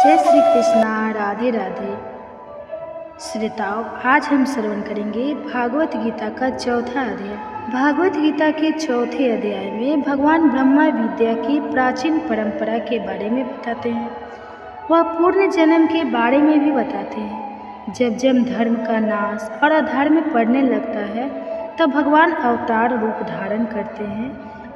जय श्री कृष्णा। राधे राधे। श्रोताओं, आज हम श्रवण करेंगे भागवत गीता का चौथा अध्याय। भागवत गीता के चौथे अध्याय में भगवान ब्रह्मा विद्या की प्राचीन परंपरा के बारे में बताते हैं। वह पूर्ण जन्म के बारे में भी बताते हैं। जब जब धर्म का नाश और अधर्म पड़ने लगता है तब भगवान अवतार रूप धारण करते हैं।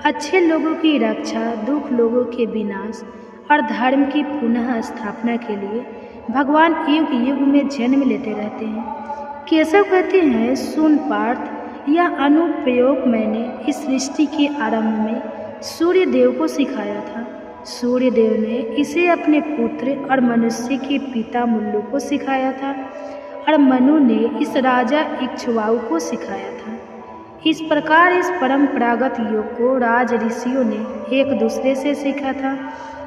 अच्छे लोगों की रक्षा, दुख लोगों के विनाश और धर्म की पुनः स्थापना के लिए भगवान युग युग में जन्म लेते रहते हैं। केशव कहते हैं, सुन पार्थ, यह अनुप्रयोग मैंने इस सृष्टि के आरंभ में सूर्य देव को सिखाया था। सूर्य देव ने इसे अपने पुत्र और मनुष्य के पिता मुल्लु को सिखाया था और मनु ने इस राजा इक्ष्वाकु को सिखाया था। इस प्रकार इस परंपरागत योग को राज ऋषियों ने एक दूसरे से सीखा था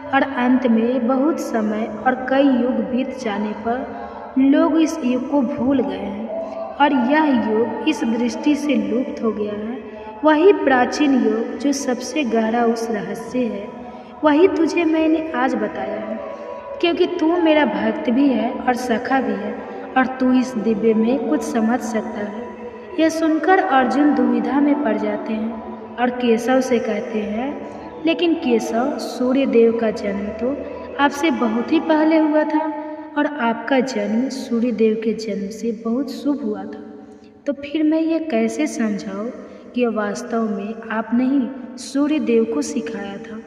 और अंत में बहुत समय और कई युग बीत जाने पर लोग इस युग को भूल गए हैं और यह युग इस दृष्टि से लुप्त हो गया है। वही प्राचीन युग जो सबसे गहरा उस रहस्य है, वही तुझे मैंने आज बताया है, क्योंकि तू मेरा भक्त भी है और सखा भी है और तू इस दिव्य में कुछ समझ सकता है। यह सुनकर अर्जुन दुविधा में पड़ जाते हैं और केशव से कहते हैं, लेकिन केशव, सूर्य देव का जन्म तो आपसे बहुत ही पहले हुआ था और आपका जन्म सूर्य देव के जन्म से बहुत शुभ हुआ था। तो फिर मैं ये कैसे समझाऊं कि वास्तव में आपने ही सूर्य देव को सिखाया था।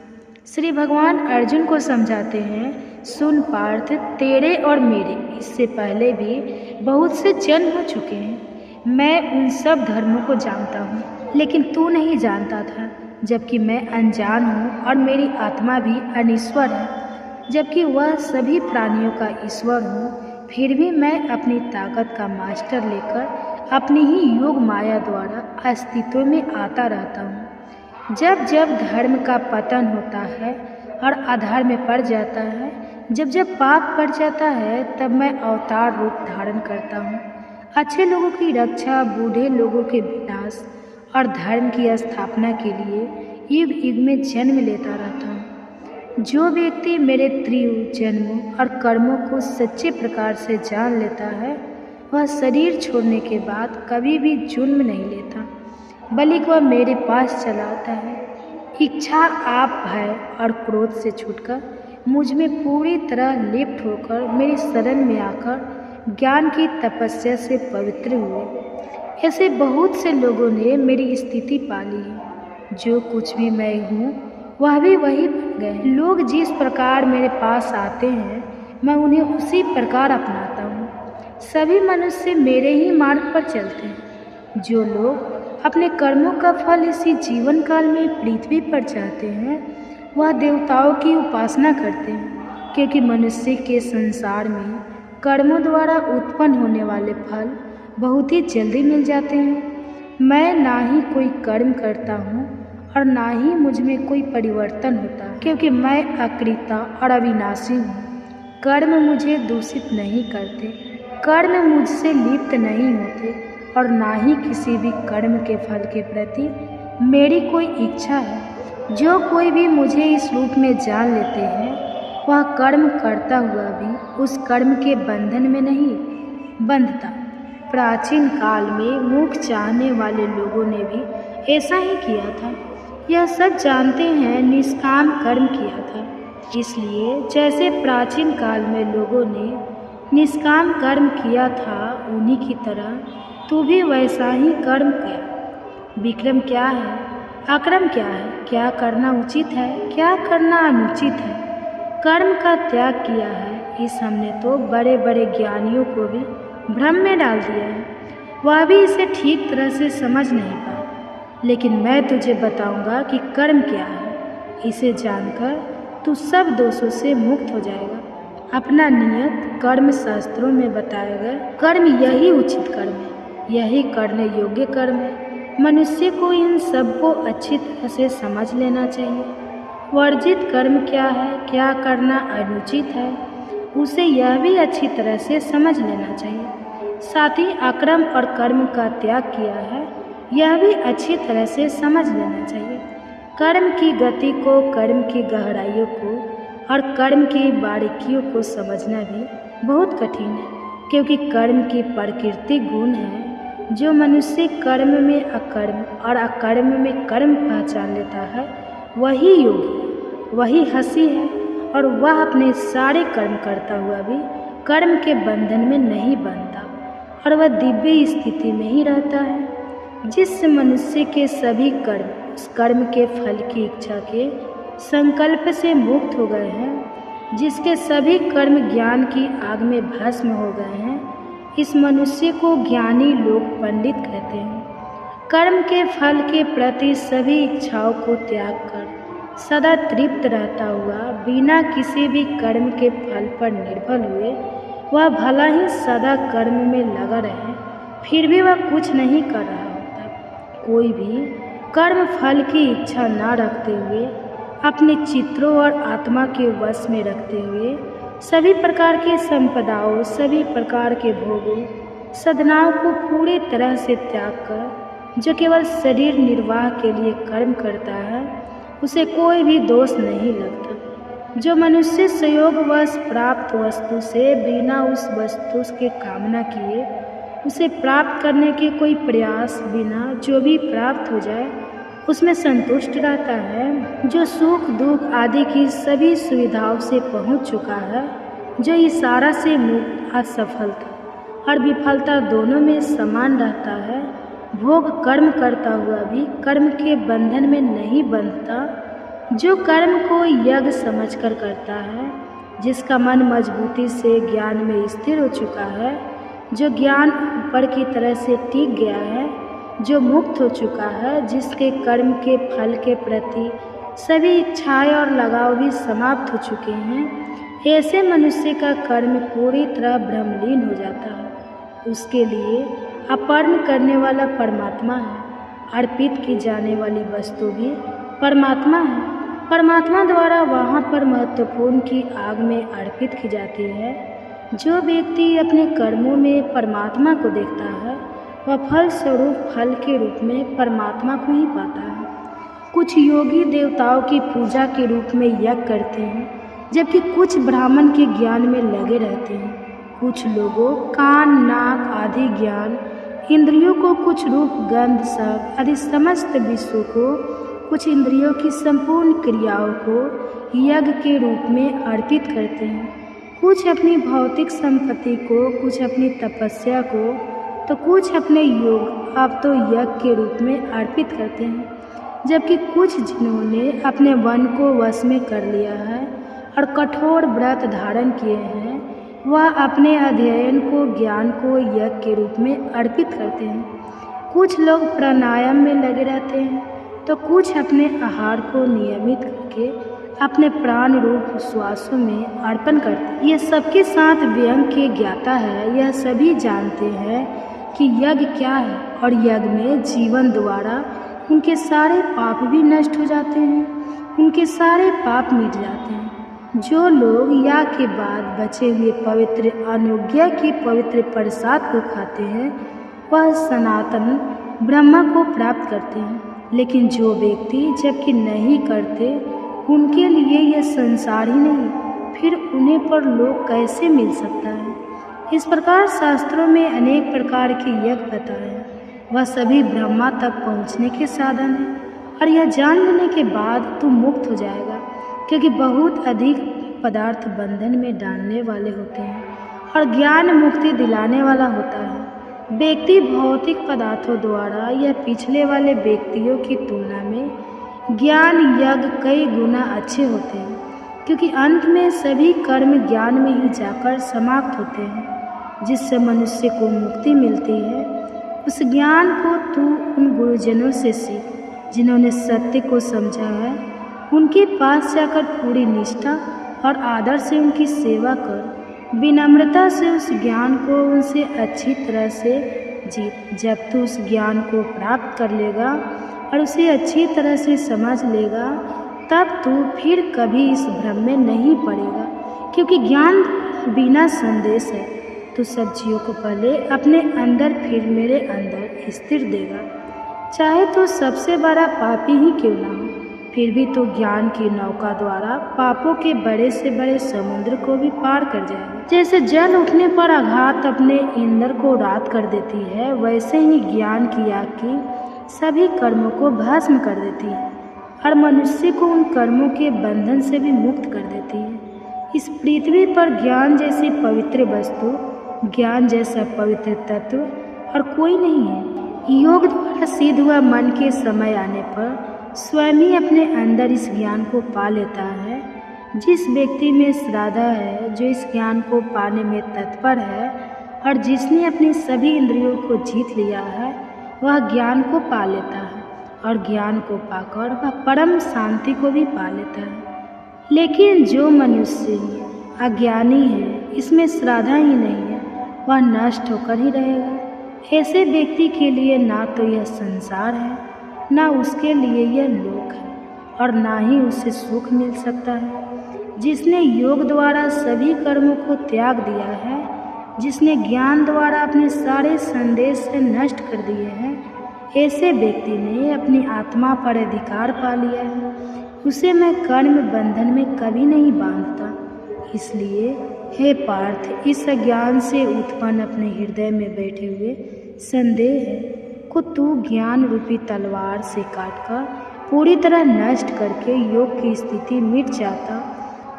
श्री भगवान अर्जुन को समझाते हैं, सुन पार्थ, तेरे और मेरे इससे पहले भी बहुत से जन्म हो चुके हैं। मैं उन सब धर्मों को जानता हूँ, लेकिन तू नहीं जानता था, जबकि मैं अनजान हूँ और मेरी आत्मा भी अनीश्वर है, जबकि वह सभी प्राणियों का ईश्वर हूँ। फिर भी मैं अपनी ताकत का मास्टर लेकर अपनी ही योग माया द्वारा अस्तित्व में आता रहता हूँ। जब जब धर्म का पतन होता है और अधर्म में पड़ जाता है, जब जब पाप पड़ जाता है, तब मैं अवतार रूप धारण करता हूँ। अच्छे लोगों की रक्षा, बूढ़े लोगों के विनाश और धर्म की स्थापना के लिए युग युग में जन्म लेता रहता हूँ। जो व्यक्ति मेरे त्रियुग जन्मों और कर्मों को सच्चे प्रकार से जान लेता है, वह शरीर छोड़ने के बाद कभी भी जुर्म नहीं लेता, बल्कि वह मेरे पास चला आता है। इच्छा, आप, भय और क्रोध से छूटकर मुझ में पूरी तरह लिप्त होकर मेरी शरण में आकर ज्ञान की तपस्या से पवित्र हुए। ऐसे बहुत से लोगों ने मेरी स्थिति पाली है। जो कुछ भी मैं हूँ वह भी वही बन गए। लोग जिस प्रकार मेरे पास आते हैं, मैं उन्हें उसी प्रकार अपनाता हूँ। सभी मनुष्य मेरे ही मार्ग पर चलते हैं। जो लोग अपने कर्मों का फल इसी जीवन काल में पृथ्वी पर चाहते हैं, वह देवताओं की उपासना करते हैं, क्योंकि मनुष्य के संसार में कर्मों द्वारा उत्पन्न होने वाले फल बहुत ही जल्दी मिल जाते हैं। मैं ना ही कोई कर्म करता हूँ और ना ही मुझ में कोई परिवर्तन होता, क्योंकि मैं अकृता और अविनाशी हूँ। कर्म मुझे दूषित नहीं करते, कर्म मुझसे लिप्त नहीं होते और ना ही किसी भी कर्म के फल के प्रति मेरी कोई इच्छा है। जो कोई भी मुझे इस रूप में जान लेते हैं, वह कर्म करता हुआ भी उस कर्म के बंधन में नहीं बंधता। प्राचीन काल में मोक्ष चाहने वाले लोगों ने भी ऐसा ही किया था। यह सब जानते हैं, निष्काम कर्म किया था। इसलिए जैसे प्राचीन काल में लोगों ने निष्काम कर्म किया था, उन्हीं की तरह तू भी वैसा ही कर्म किया। विक्रम क्या है, अक्रम क्या है, क्या करना उचित है, क्या करना अनुचित है, कर्म का त्याग किया है। इस हमने तो बड़े बड़े ज्ञानियों को भी भ्रम में डाल दिया है। वह भी इसे ठीक तरह से समझ नहीं पाए। लेकिन मैं तुझे बताऊंगा कि कर्म क्या है। इसे जानकर तू सब दोषों से मुक्त हो जाएगा। अपना नियत कर्म शास्त्रों में बताया गया कर्म यही उचित कर्म है, यही करने योग्य कर्म है। मनुष्य को इन सब को अच्छी तरह से समझ लेना चाहिए। वर्जित कर्म क्या है, क्या करना अनुचित है, उसे यह भी अच्छी तरह से समझ लेना चाहिए। साथ ही अक्रम और कर्म का त्याग किया है, यह भी अच्छी तरह से समझ लेना चाहिए। कर्म की गति को, कर्म की गहराइयों को और कर्म की बारीकियों को समझना भी बहुत कठिन है, क्योंकि कर्म की प्राकृतिक गुण है। जो मनुष्य कर्म में अकर्म और अकर्म में कर्म पहचान लेता है वही योगी है, वही हंसी है, और वह अपने सारे कर्म करता हुआ भी कर्म के बंधन में नहीं बंधता, और वह दिव्य स्थिति में ही रहता है। जिस मनुष्य के सभी कर्म उस कर्म के फल की इच्छा के संकल्प से मुक्त हो गए हैं, जिसके सभी कर्म ज्ञान की आग में भस्म हो गए हैं, इस मनुष्य को ज्ञानी लोग पंडित कहते हैं। कर्म के फल के प्रति सभी इच्छाओं को त्याग कर सदा तृप्त रहता हुआ, बिना किसी भी कर्म के फल पर निर्भर हुए, वह भला ही सदा कर्म में लगा रहे, फिर भी वह कुछ नहीं कर रहा होता। कोई भी कर्म फल की इच्छा न रखते हुए, अपने चित्रों और आत्मा के वश में रखते हुए, सभी प्रकार की संपदाओं, सभी प्रकार के भोगों, साधनाओं को पूरी तरह से त्याग कर जो केवल शरीर निर्वाह के लिए कर्म करता है, उसे कोई भी दोष नहीं लगता। जो मनुष्य संयोगवश प्राप्त वस्तु से बिना उस वस्तु के कामना किए उसे प्राप्त करने के कोई प्रयास बिना जो भी प्राप्त हो जाए उसमें संतुष्ट रहता है, जो सुख दुख आदि की सभी सुविधाओं से पहुंच चुका है, जो इशारा से मुक्त असफलता और विफलता दोनों में समान रहता है, भोग कर्म करता हुआ भी कर्म के बंधन में नहीं बंधता, जो कर्म को यज्ञ समझकर करता है, जिसका मन मजबूती से ज्ञान में स्थिर हो चुका है, जो ज्ञान ऊपर की तरह से टिक गया है, जो मुक्त हो चुका है, जिसके कर्म के फल के प्रति सभी इच्छाएं और लगाव भी समाप्त हो चुके हैं, ऐसे मनुष्य का कर्म पूरी तरह ब्रह्मलीन हो जाता है। उसके लिए अर्पण करने वाला परमात्मा है, अर्पित की जाने वाली वस्तु भी परमात्मा है। परमात्मा द्वारा वहाँ पर महत्वपूर्ण की आग में अर्पित की जाती है। जो व्यक्ति अपने कर्मों में परमात्मा को देखता है वह फल स्वरूप फल के रूप में परमात्मा को ही पाता है। कुछ योगी देवताओं की पूजा के रूप में यज्ञ करते हैं, जबकि कुछ ब्राह्मण के ज्ञान में लगे रहते हैं। कुछ लोगों कान नाक आदि ज्ञान इंद्रियों को, कुछ रूप गंध शब्द आदि समस्त विश्व को, कुछ इंद्रियों की संपूर्ण क्रियाओं को यज्ञ के रूप में अर्पित करते हैं। कुछ अपनी भौतिक संपत्ति को, कुछ अपनी तपस्या को, तो कुछ अपने योग अब तो यज्ञ के रूप में अर्पित करते हैं। जबकि कुछ जिन्होंने अपने मन को वश में कर लिया है और कठोर व्रत धारण किए हैं, वह अपने अध्ययन को, ज्ञान को यज्ञ के रूप में अर्पित करते हैं। कुछ लोग प्राणायाम में लगे रहते हैं, तो कुछ अपने आहार को नियमित करके अपने प्राण रूप श्वासों में अर्पण करते हैं। यह सबके साथ व्यंग के ज्ञाता है। यह सभी जानते हैं कि यज्ञ क्या है, और यज्ञ में जीवन द्वारा उनके सारे पाप भी नष्ट हो जाते हैं, उनके सारे पाप मिट जाते हैं। जो लोग याग के बाद बचे हुए पवित्र अनुज्ञा की पवित्र प्रसाद को खाते हैं, वह सनातन ब्रह्मा को प्राप्त करते हैं। लेकिन जो व्यक्ति जबकि नहीं करते, उनके लिए यह संसार ही नहीं, फिर उन्हें पर लोक कैसे मिल सकता है। इस प्रकार शास्त्रों में अनेक प्रकार के यज्ञ बताए हैं। वह सभी ब्रह्मा तक पहुँचने के साधन हैं, और यह जान लेने के बाद तू मुक्त हो जाएगा, क्योंकि बहुत अधिक पदार्थ बंधन में डालने वाले होते हैं और ज्ञान मुक्ति दिलाने वाला होता है। व्यक्ति भौतिक पदार्थों द्वारा या पिछले वाले व्यक्तियों की तुलना में ज्ञान यज्ञ कई गुना अच्छे होते हैं, क्योंकि अंत में सभी कर्म ज्ञान में ही जाकर समाप्त होते हैं। जिससे मनुष्य को मुक्ति मिलती है, उस ज्ञान को तू उन गुरुजनों से सीख जिन्होंने सत्य को समझा है। उनके पास जाकर पूरी निष्ठा और आदर से उनकी सेवा कर, विनम्रता से उस ज्ञान को उनसे अच्छी तरह से जीत। जब तू उस ज्ञान को प्राप्त कर लेगा और उसे अच्छी तरह से समझ लेगा, तब तू फिर कभी इस भ्रम में नहीं पड़ेगा, क्योंकि ज्ञान बिना संदेश है तो सब जीवों को पहले अपने अंदर फिर मेरे अंदर स्थिर देगा। चाहे तो सबसे बड़ा पापी ही क्यों ना हो, फिर भी तो ज्ञान की नौका द्वारा पापों के बड़े से बड़े समुद्र को भी पार कर जाएगा। जैसे जल उठने पर आघात अपने ईंधन को रात कर देती है, वैसे ही ज्ञान की आग की सभी कर्मों को भस्म कर देती है और मनुष्य को उन कर्मों के बंधन से भी मुक्त कर देती है। इस पृथ्वी पर ज्ञान जैसी पवित्र वस्तु, ज्ञान जैसा पवित्र तत्व और कोई नहीं है। योग द्वारा सिद्ध हुआ मन के समय आने पर स्वयं ही अपने अंदर इस ज्ञान को पा लेता है। जिस व्यक्ति में श्रद्धा है, जो इस ज्ञान को पाने में तत्पर है और जिसने अपनी सभी इंद्रियों को जीत लिया है, वह ज्ञान को पा लेता है और ज्ञान को पाकर वह परम शांति को भी पा लेता है। लेकिन जो मनुष्य अज्ञानी है, इसमें श्रद्धा ही नहीं है, वह नष्ट होकर ही रहेगा। ऐसे व्यक्ति के लिए ना तो यह संसार है, ना उसके लिए यह लोक है और ना ही उसे सुख मिल सकता है। जिसने योग द्वारा सभी कर्मों को त्याग दिया है, जिसने ज्ञान द्वारा अपने सारे संदेश से नष्ट कर दिए हैं, ऐसे व्यक्ति ने अपनी आत्मा पर अधिकार पा लिया है। उसे मैं कर्म बंधन में कभी नहीं बांधता। इसलिए हे पार्थ, इस अज्ञान से उत्पन्न अपने हृदय में बैठे हुए संदेह को तू ज्ञान रूपी तलवार से काटकर पूरी तरह नष्ट करके योग की स्थिति मिट जाता।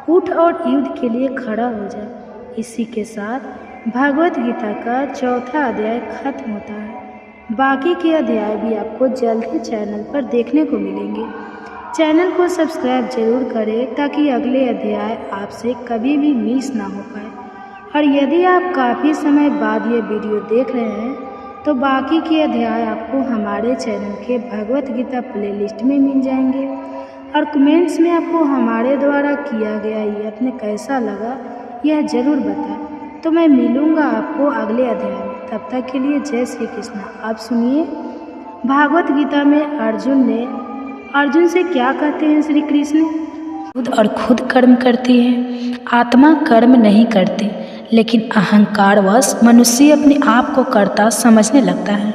उठ और युद्ध के लिए खड़ा हो जा। इसी के साथ भागवत गीता का चौथा अध्याय खत्म होता है। बाकी के अध्याय भी आपको जल्द ही चैनल पर देखने को मिलेंगे। चैनल को सब्सक्राइब जरूर करें ताकि अगले अध्याय आपसे कभी भी मिस ना हो पाए। और यदि आप काफ़ी समय बाद ये वीडियो देख रहे हैं तो बाकी के अध्याय आपको हमारे चैनल के भगवत गीता प्लेलिस्ट में मिल जाएंगे। और कमेंट्स में आपको हमारे द्वारा किया गया यत्न कैसा लगा यह ज़रूर बताएं। तो मैं मिलूँगा आपको अगले अध्याय में। तब तक के लिए जय श्री कृष्ण। आप सुनिए भागवत गीता में अर्जुन से क्या कहते हैं श्री कृष्ण। खुद कर्म करती है, आत्मा कर्म नहीं करती, लेकिन अहंकारवश मनुष्य अपने आप को कर्ता समझने लगता है।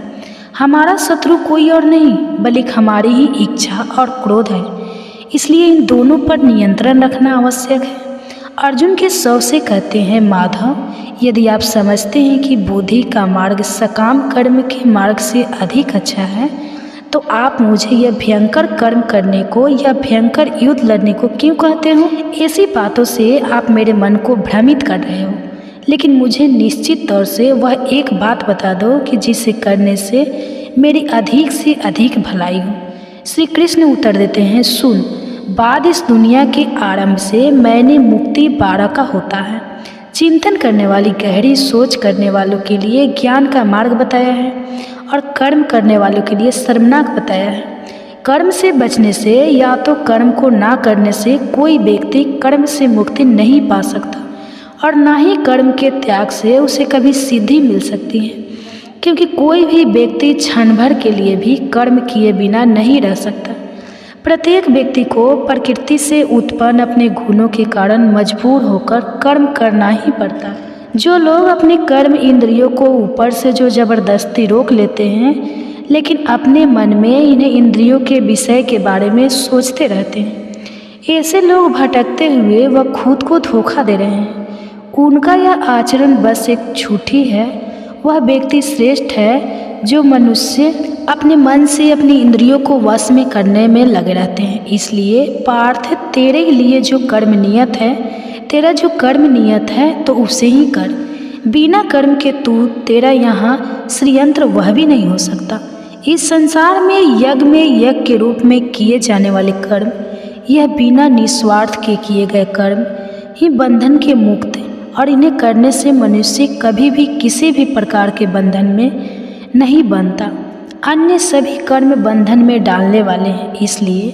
हमारा शत्रु कोई और नहीं बल्कि हमारी ही इच्छा और क्रोध है, इसलिए इन दोनों पर नियंत्रण रखना आवश्यक है। अर्जुन के शव से कहते हैं, माधव, यदि आप समझते हैं कि बुद्धि का मार्ग सकाम कर्म के मार्ग से अधिक अच्छा है, तो आप मुझे यह भयंकर कर्म करने को या भयंकर युद्ध लड़ने को क्यों कहते हो? ऐसी बातों से आप मेरे मन को भ्रमित कर रहे हो। लेकिन मुझे निश्चित तौर से वह एक बात बता दो कि जिसे करने से मेरी अधिक से अधिक भलाई हो। श्री कृष्ण उत्तर देते हैं, सुन, बाद इस दुनिया के आरंभ से मैंने मुक्ति 12 का होता है। चिंतन करने वाली गहरी सोच करने वालों के लिए ज्ञान का मार्ग बताया है और कर्म करने वालों के लिए शर्मनाक बताया है। कर्म से बचने से या तो कर्म को ना करने से कोई व्यक्ति कर्म से मुक्ति नहीं पा सकता और ना ही कर्म के त्याग से उसे कभी सिद्धि मिल सकती है, क्योंकि कोई भी व्यक्ति क्षण भर के लिए भी कर्म किए बिना नहीं रह सकता। प्रत्येक व्यक्ति को प्रकृति से उत्पन्न अपने गुणों के कारण मजबूर होकर कर्म करना ही पड़ता है। जो लोग अपने कर्म इंद्रियों को ऊपर से जो जबरदस्ती रोक लेते हैं, लेकिन अपने मन में इन्हें इंद्रियों के विषय के बारे में सोचते रहते हैं, ऐसे लोग भटकते हुए वह खुद को धोखा दे रहे हैं। उनका यह आचरण बस एक झूठी है। वह व्यक्ति श्रेष्ठ है जो मनुष्य अपने मन से अपनी इंद्रियों को वश में करने में लगे रहते हैं। इसलिए पार्थ, तेरे लिए जो कर्म नियत है, तेरा जो कर्म नियत है तो उसे ही कर। बिना कर्म के तू तेरा यहाँ श्रीयंत्र वह भी नहीं हो सकता। इस संसार में यज्ञ के रूप में किए जाने वाले कर्म, यह बिना निस्वार्थ के किए गए कर्म ही बंधन के मुक्त हैं और इन्हें करने से मनुष्य कभी भी किसी भी प्रकार के बंधन में नहीं बनता। अन्य सभी कर्म बंधन में डालने वाले हैं। इसलिए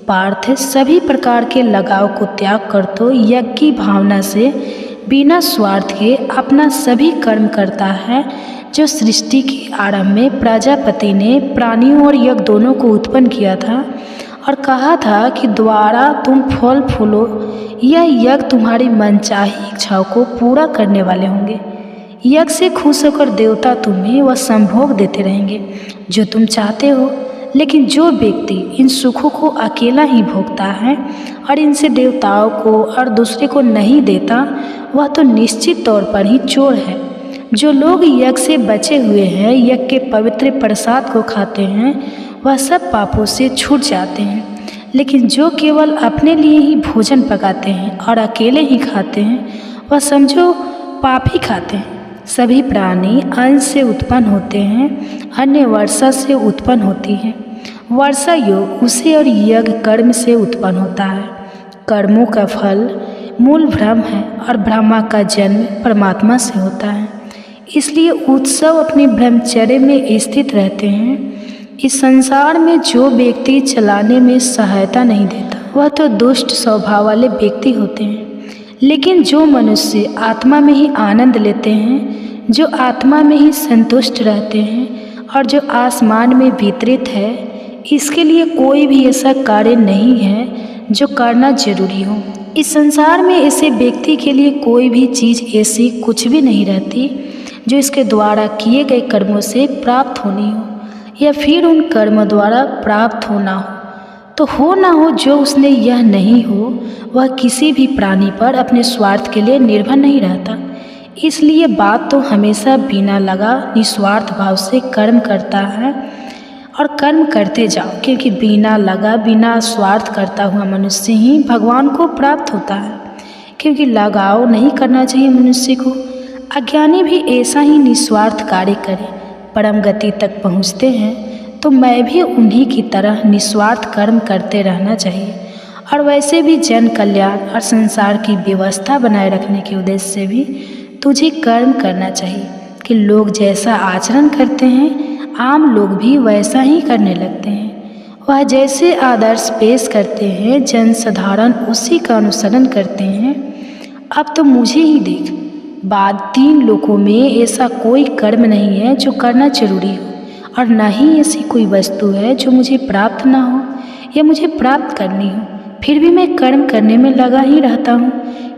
पार्थ, सभी प्रकार के लगाव को त्याग कर तो यज्ञ की भावना से बिना स्वार्थ के अपना सभी कर्म करता है। जो सृष्टि के आरंभ में प्रजापति ने प्राणियों और यज्ञ दोनों को उत्पन्न किया था और कहा था कि द्वारा तुम फल फूलो, यह यज्ञ तुम्हारी मनचाही इच्छाओं को पूरा करने वाले होंगे। यज्ञ से खुश होकर देवता तुम्हें वह संभोग देते रहेंगे जो तुम चाहते हो। लेकिन जो व्यक्ति इन सुखों को अकेला ही भोगता है और इनसे देवताओं को और दूसरे को नहीं देता, वह तो निश्चित तौर पर ही चोर है। जो लोग यज्ञ से बचे हुए हैं, यज्ञ के पवित्र प्रसाद को खाते हैं, वह सब पापों से छूट जाते हैं। लेकिन जो केवल अपने लिए ही भोजन पकाते हैं और अकेले ही खाते हैं, वह समझो पाप ही खाते हैं। सभी प्राणी अन्न से उत्पन्न होते हैं, अन्य वर्षा से उत्पन्न होती है। वर्षा योग उसे और यज्ञ कर्म से उत्पन्न होता है। कर्मों का फल मूल ब्रह्म है और ब्रह्मा का जन्म परमात्मा से होता है। इसलिए उत्सव अपने ब्रह्मचर्य में स्थित रहते हैं। इस संसार में जो व्यक्ति चलाने में सहायता नहीं देता, वह तो दुष्ट स्वभाव वाले व्यक्ति होते हैं। लेकिन जो मनुष्य आत्मा में ही आनंद लेते हैं, जो आत्मा में ही संतुष्ट रहते हैं और जो आसमान में वितरित है, इसके लिए कोई भी ऐसा कार्य नहीं है जो करना जरूरी हो। इस संसार में ऐसे व्यक्ति के लिए कोई भी चीज़ ऐसी कुछ भी नहीं रहती जो इसके द्वारा किए गए कर्मों से प्राप्त होनी हो या फिर उन कर्मों द्वारा प्राप्त होना हो। तो हो ना हो, जो उसने यह नहीं हो, वह किसी भी प्राणी पर अपने स्वार्थ के लिए निर्भर नहीं रहता। इसलिए बात तो हमेशा बिना लगा निस्वार्थ भाव से कर्म करता है और कर्म करते जाओ, क्योंकि बिना लगा बिना स्वार्थ करता हुआ मनुष्य ही भगवान को प्राप्त होता है। क्योंकि लगाव नहीं करना चाहिए मनुष्य को। अज्ञानी भी ऐसा ही निस्वार्थ कार्य करे, परम गति तक पहुँचते हैं। तो मैं भी उन्हीं की तरह निस्वार्थ कर्म करते रहना चाहिए। और वैसे भी जन कल्याण और संसार की व्यवस्था बनाए रखने के उद्देश्य से भी तुझे कर्म करना चाहिए कि लोग जैसा आचरण करते हैं, आम लोग भी वैसा ही करने लगते हैं। वह जैसे आदर्श पेश करते हैं, जनसाधारण उसी का अनुसरण करते हैं। अब तो मुझे ही देख, बाद 3 लोकों में ऐसा कोई कर्म नहीं है जो करना जरूरी हो, और न ही ऐसी कोई वस्तु है जो मुझे प्राप्त ना हो या मुझे प्राप्त करनी हो। फिर भी मैं कर्म करने में लगा ही रहता हूँ,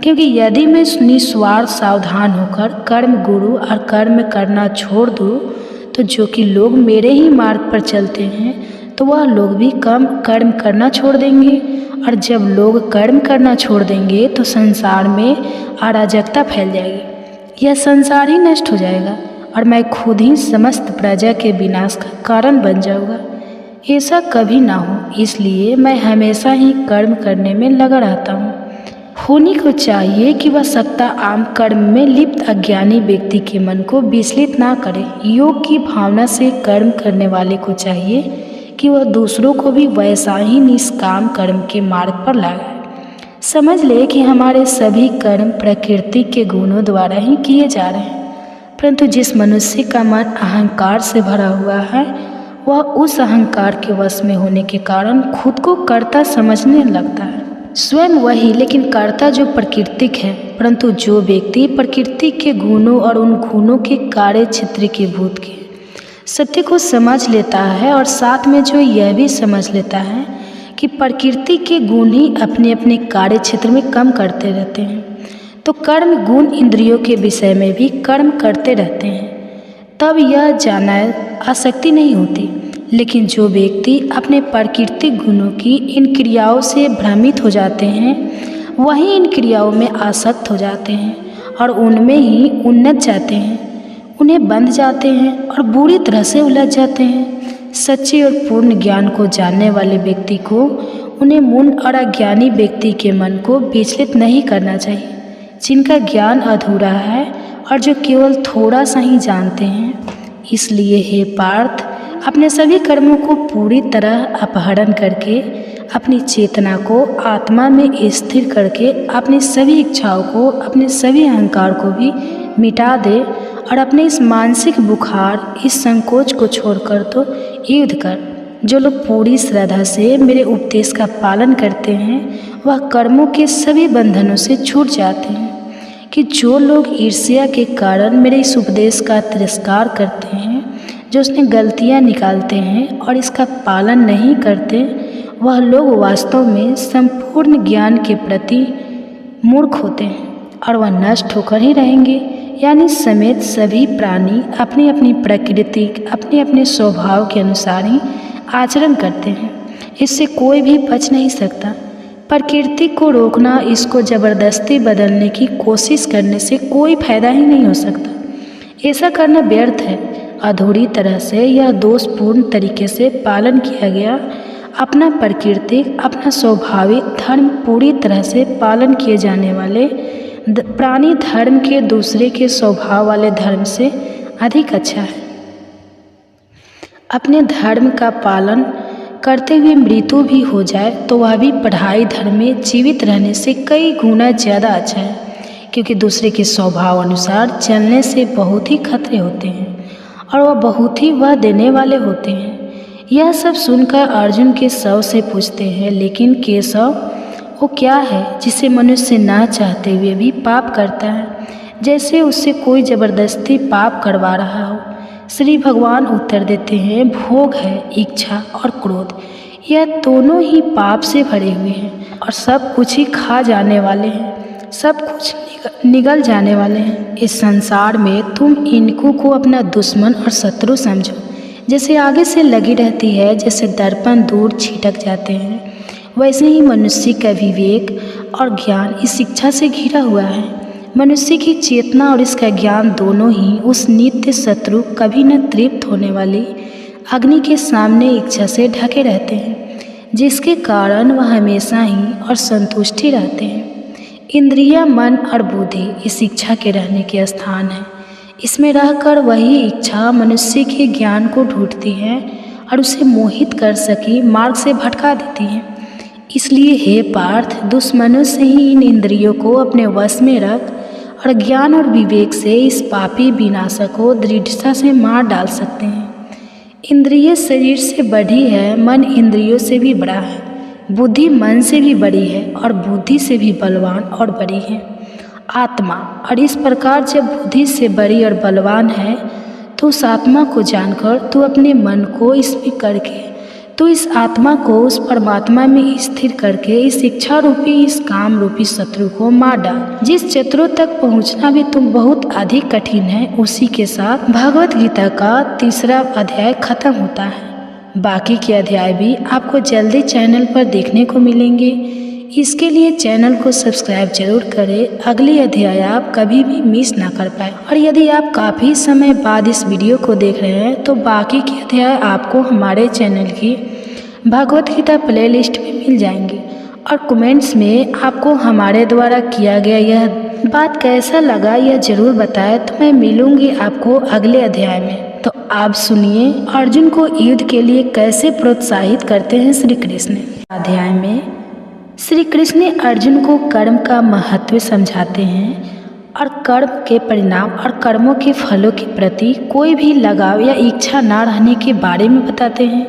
क्योंकि यदि मैं निस्वार्थ सावधान होकर कर्म गुरु और कर्म करना छोड़ दूँ, तो जो कि लोग मेरे ही मार्ग पर चलते हैं, तो वह लोग भी कम कर्म करना छोड़ देंगे। और जब लोग कर्म करना छोड़ देंगे तो संसार में अराजकता फैल जाएगी। यह संसार ही नष्ट हो जाएगा और मैं खुद ही समस्त प्रजा के विनाश का कारण बन जाऊंगा। ऐसा कभी ना हो, इसलिए मैं हमेशा ही कर्म करने में लगा रहता हूँ। होनी को चाहिए कि वह सत्ता आम कर्म में लिप्त अज्ञानी व्यक्ति के मन को विचलित ना करे। योग की भावना से कर्म करने वाले को चाहिए कि वह दूसरों को भी वैसा ही निष्काम कर्म के मार्ग पर लगाए। समझ ले कि हमारे सभी कर्म प्रकृति के गुणों द्वारा ही किए जा रहे हैं, परंतु जिस मनुष्य का मन अहंकार से भरा हुआ है, वह उस अहंकार के वश में होने के कारण खुद को कर्ता समझने लगता है। स्वयं वही, लेकिन कर्ता जो प्राकृतिक है, परंतु जो व्यक्ति प्रकृति के गुणों और उन गुणों के कार्य क्षेत्र के भूत के सत्य को समझ लेता है, और साथ में जो यह भी समझ लेता है कि प्रकृति के गुण ही अपने अपने कार्य क्षेत्र में कम करते रहते हैं, तो कर्म गुण इंद्रियों के विषय में भी कर्म करते रहते हैं, तब यह जाना आसक्ति नहीं होती। लेकिन जो व्यक्ति अपने प्राकृतिक गुणों की इन क्रियाओं से भ्रमित हो जाते हैं, वही इन क्रियाओं में आसक्त हो जाते हैं और उनमें ही उन्नत जाते हैं, उन्हें बंध जाते हैं और बुरी तरह से उलझ जाते हैं। सच्चे और पूर्ण ज्ञान को जानने वाले व्यक्ति को उन्हें मूढ़ और अज्ञानी व्यक्ति के मन को विचलित नहीं करना चाहिए, जिनका ज्ञान अधूरा है और जो केवल थोड़ा सा ही जानते हैं। इसलिए हे पार्थ, अपने सभी कर्मों को पूरी तरह अपहरण करके, अपनी चेतना को आत्मा में स्थिर करके, अपनी सभी इच्छाओं को, अपने सभी अहंकार को भी मिटा दे और अपने इस मानसिक बुखार, इस संकोच को छोड़कर तो युद्ध कर। जो लोग पूरी श्रद्धा से मेरे उपदेश का पालन करते हैं, वह कर्मों के सभी बंधनों से छूट जाते हैं। कि जो लोग ईर्ष्या के कारण मेरे इस उपदेश का तिरस्कार करते हैं, जो उसने गलतियां निकालते हैं और इसका पालन नहीं करते, वह लोग वास्तव में संपूर्ण ज्ञान के प्रति मूर्ख होते हैं और वह नष्ट होकर ही रहेंगे। यानी समेत सभी प्राणी अपनी अपनी प्रकृति, अपने अपने स्वभाव के अनुसार ही आचरण करते हैं। इससे कोई भी बच नहीं सकता। प्रकृति को रोकना, इसको ज़बरदस्ती बदलने की कोशिश करने से कोई फायदा ही नहीं हो सकता। ऐसा करना व्यर्थ है। अधूरी तरह से यह दोषपूर्ण तरीके से पालन किया गया अपना प्राकृतिक, अपना स्वाभाविक धर्म पूरी तरह से पालन किए जाने वाले प्राणी धर्म के दूसरे के स्वभाव वाले धर्म से अधिक अच्छा है। अपने धर्म का पालन करते हुए मृत्यु भी हो जाए तो वह भी पढ़ाई धर्म में जीवित रहने से कई गुना ज़्यादा अच्छा है, क्योंकि दूसरे के स्वभाव अनुसार चलने से बहुत ही खतरे होते हैं और वह बहुत ही वह देने वाले होते हैं। यह सब सुनकर अर्जुन केशव से पूछते हैं, लेकिन केशव वो क्या है जिसे मनुष्य ना चाहते हुए भी पाप करता है, जैसे उससे कोई ज़बरदस्ती पाप करवा रहा हो। श्री भगवान उत्तर देते हैं, भोग है, इच्छा और क्रोध, यह दोनों ही पाप से भरे हुए हैं और सब कुछ ही खा जाने वाले हैं, सब कुछ निगल जाने वाले हैं। इस संसार में तुम इनको को अपना दुश्मन और शत्रु समझो, जैसे आगे से लगी रहती है, जैसे दर्पण दूर छिटक जाते हैं, वैसे ही मनुष्य का विवेक और ज्ञान इस इच्छा से घिरा हुआ है। मनुष्य की चेतना और इसका ज्ञान दोनों ही उस नित्य शत्रु, कभी न तृप्त होने वाली अग्नि के सामने इच्छा से ढके रहते हैं, जिसके कारण वह हमेशा ही और संतुष्टि रहते हैं। इंद्रिया, मन और बुद्धि इस इच्छा के रहने के स्थान है। इसमें रहकर वही इच्छा मनुष्य के ज्ञान को ढूंढती है और उसे मोहित कर सके मार्ग से भटका देती है। इसलिए हे पार्थ, दुश्मनों से ही इन इंद्रियों को अपने वश में रख और ज्ञान और विवेक से इस पापी विनाशक को दृढ़ता से मार डाल सकते हैं। इंद्रिय शरीर से बड़ी है, मन इंद्रियों से भी बड़ा है, बुद्धि मन से भी बड़ी है और बुद्धि से भी बलवान और बड़ी है आत्मा। और इस प्रकार जब बुद्धि से बड़ी और बलवान है तो उस आत्मा को जानकर तू अपने मन को इसमें करके तो इस आत्मा को उस परमात्मा में स्थिर करके इस इच्छा रूपी, इस काम रूपी शत्रु को मार डाल। जिस शत्रु तक पहुंचना भी तुम बहुत अधिक कठिन है, उसी के साथ भगवत गीता का 3रा अध्याय खत्म होता है। बाकी के अध्याय भी आपको जल्दी चैनल पर देखने को मिलेंगे। इसके लिए चैनल को सब्सक्राइब जरूर करें, अगले अध्याय आप कभी भी मिस ना कर पाए। और यदि आप काफ़ी समय बाद इस वीडियो को देख रहे हैं तो बाकी के अध्याय आपको हमारे चैनल की भगवत गीता प्लेलिस्ट में मिल जाएंगे। और कमेंट्स में आपको हमारे द्वारा किया गया यह बात कैसा लगा यह ज़रूर बताएं, तो मैं मिलूँगी आपको अगले अध्याय में। तो आप सुनिए अर्जुन को युद्ध के लिए कैसे प्रोत्साहित करते हैं श्री कृष्ण। अध्याय में श्री कृष्ण अर्जुन को कर्म का महत्व समझाते हैं और कर्म के परिणाम और कर्मों के फलों के प्रति कोई भी लगाव या इच्छा न रहने के बारे में बताते हैं।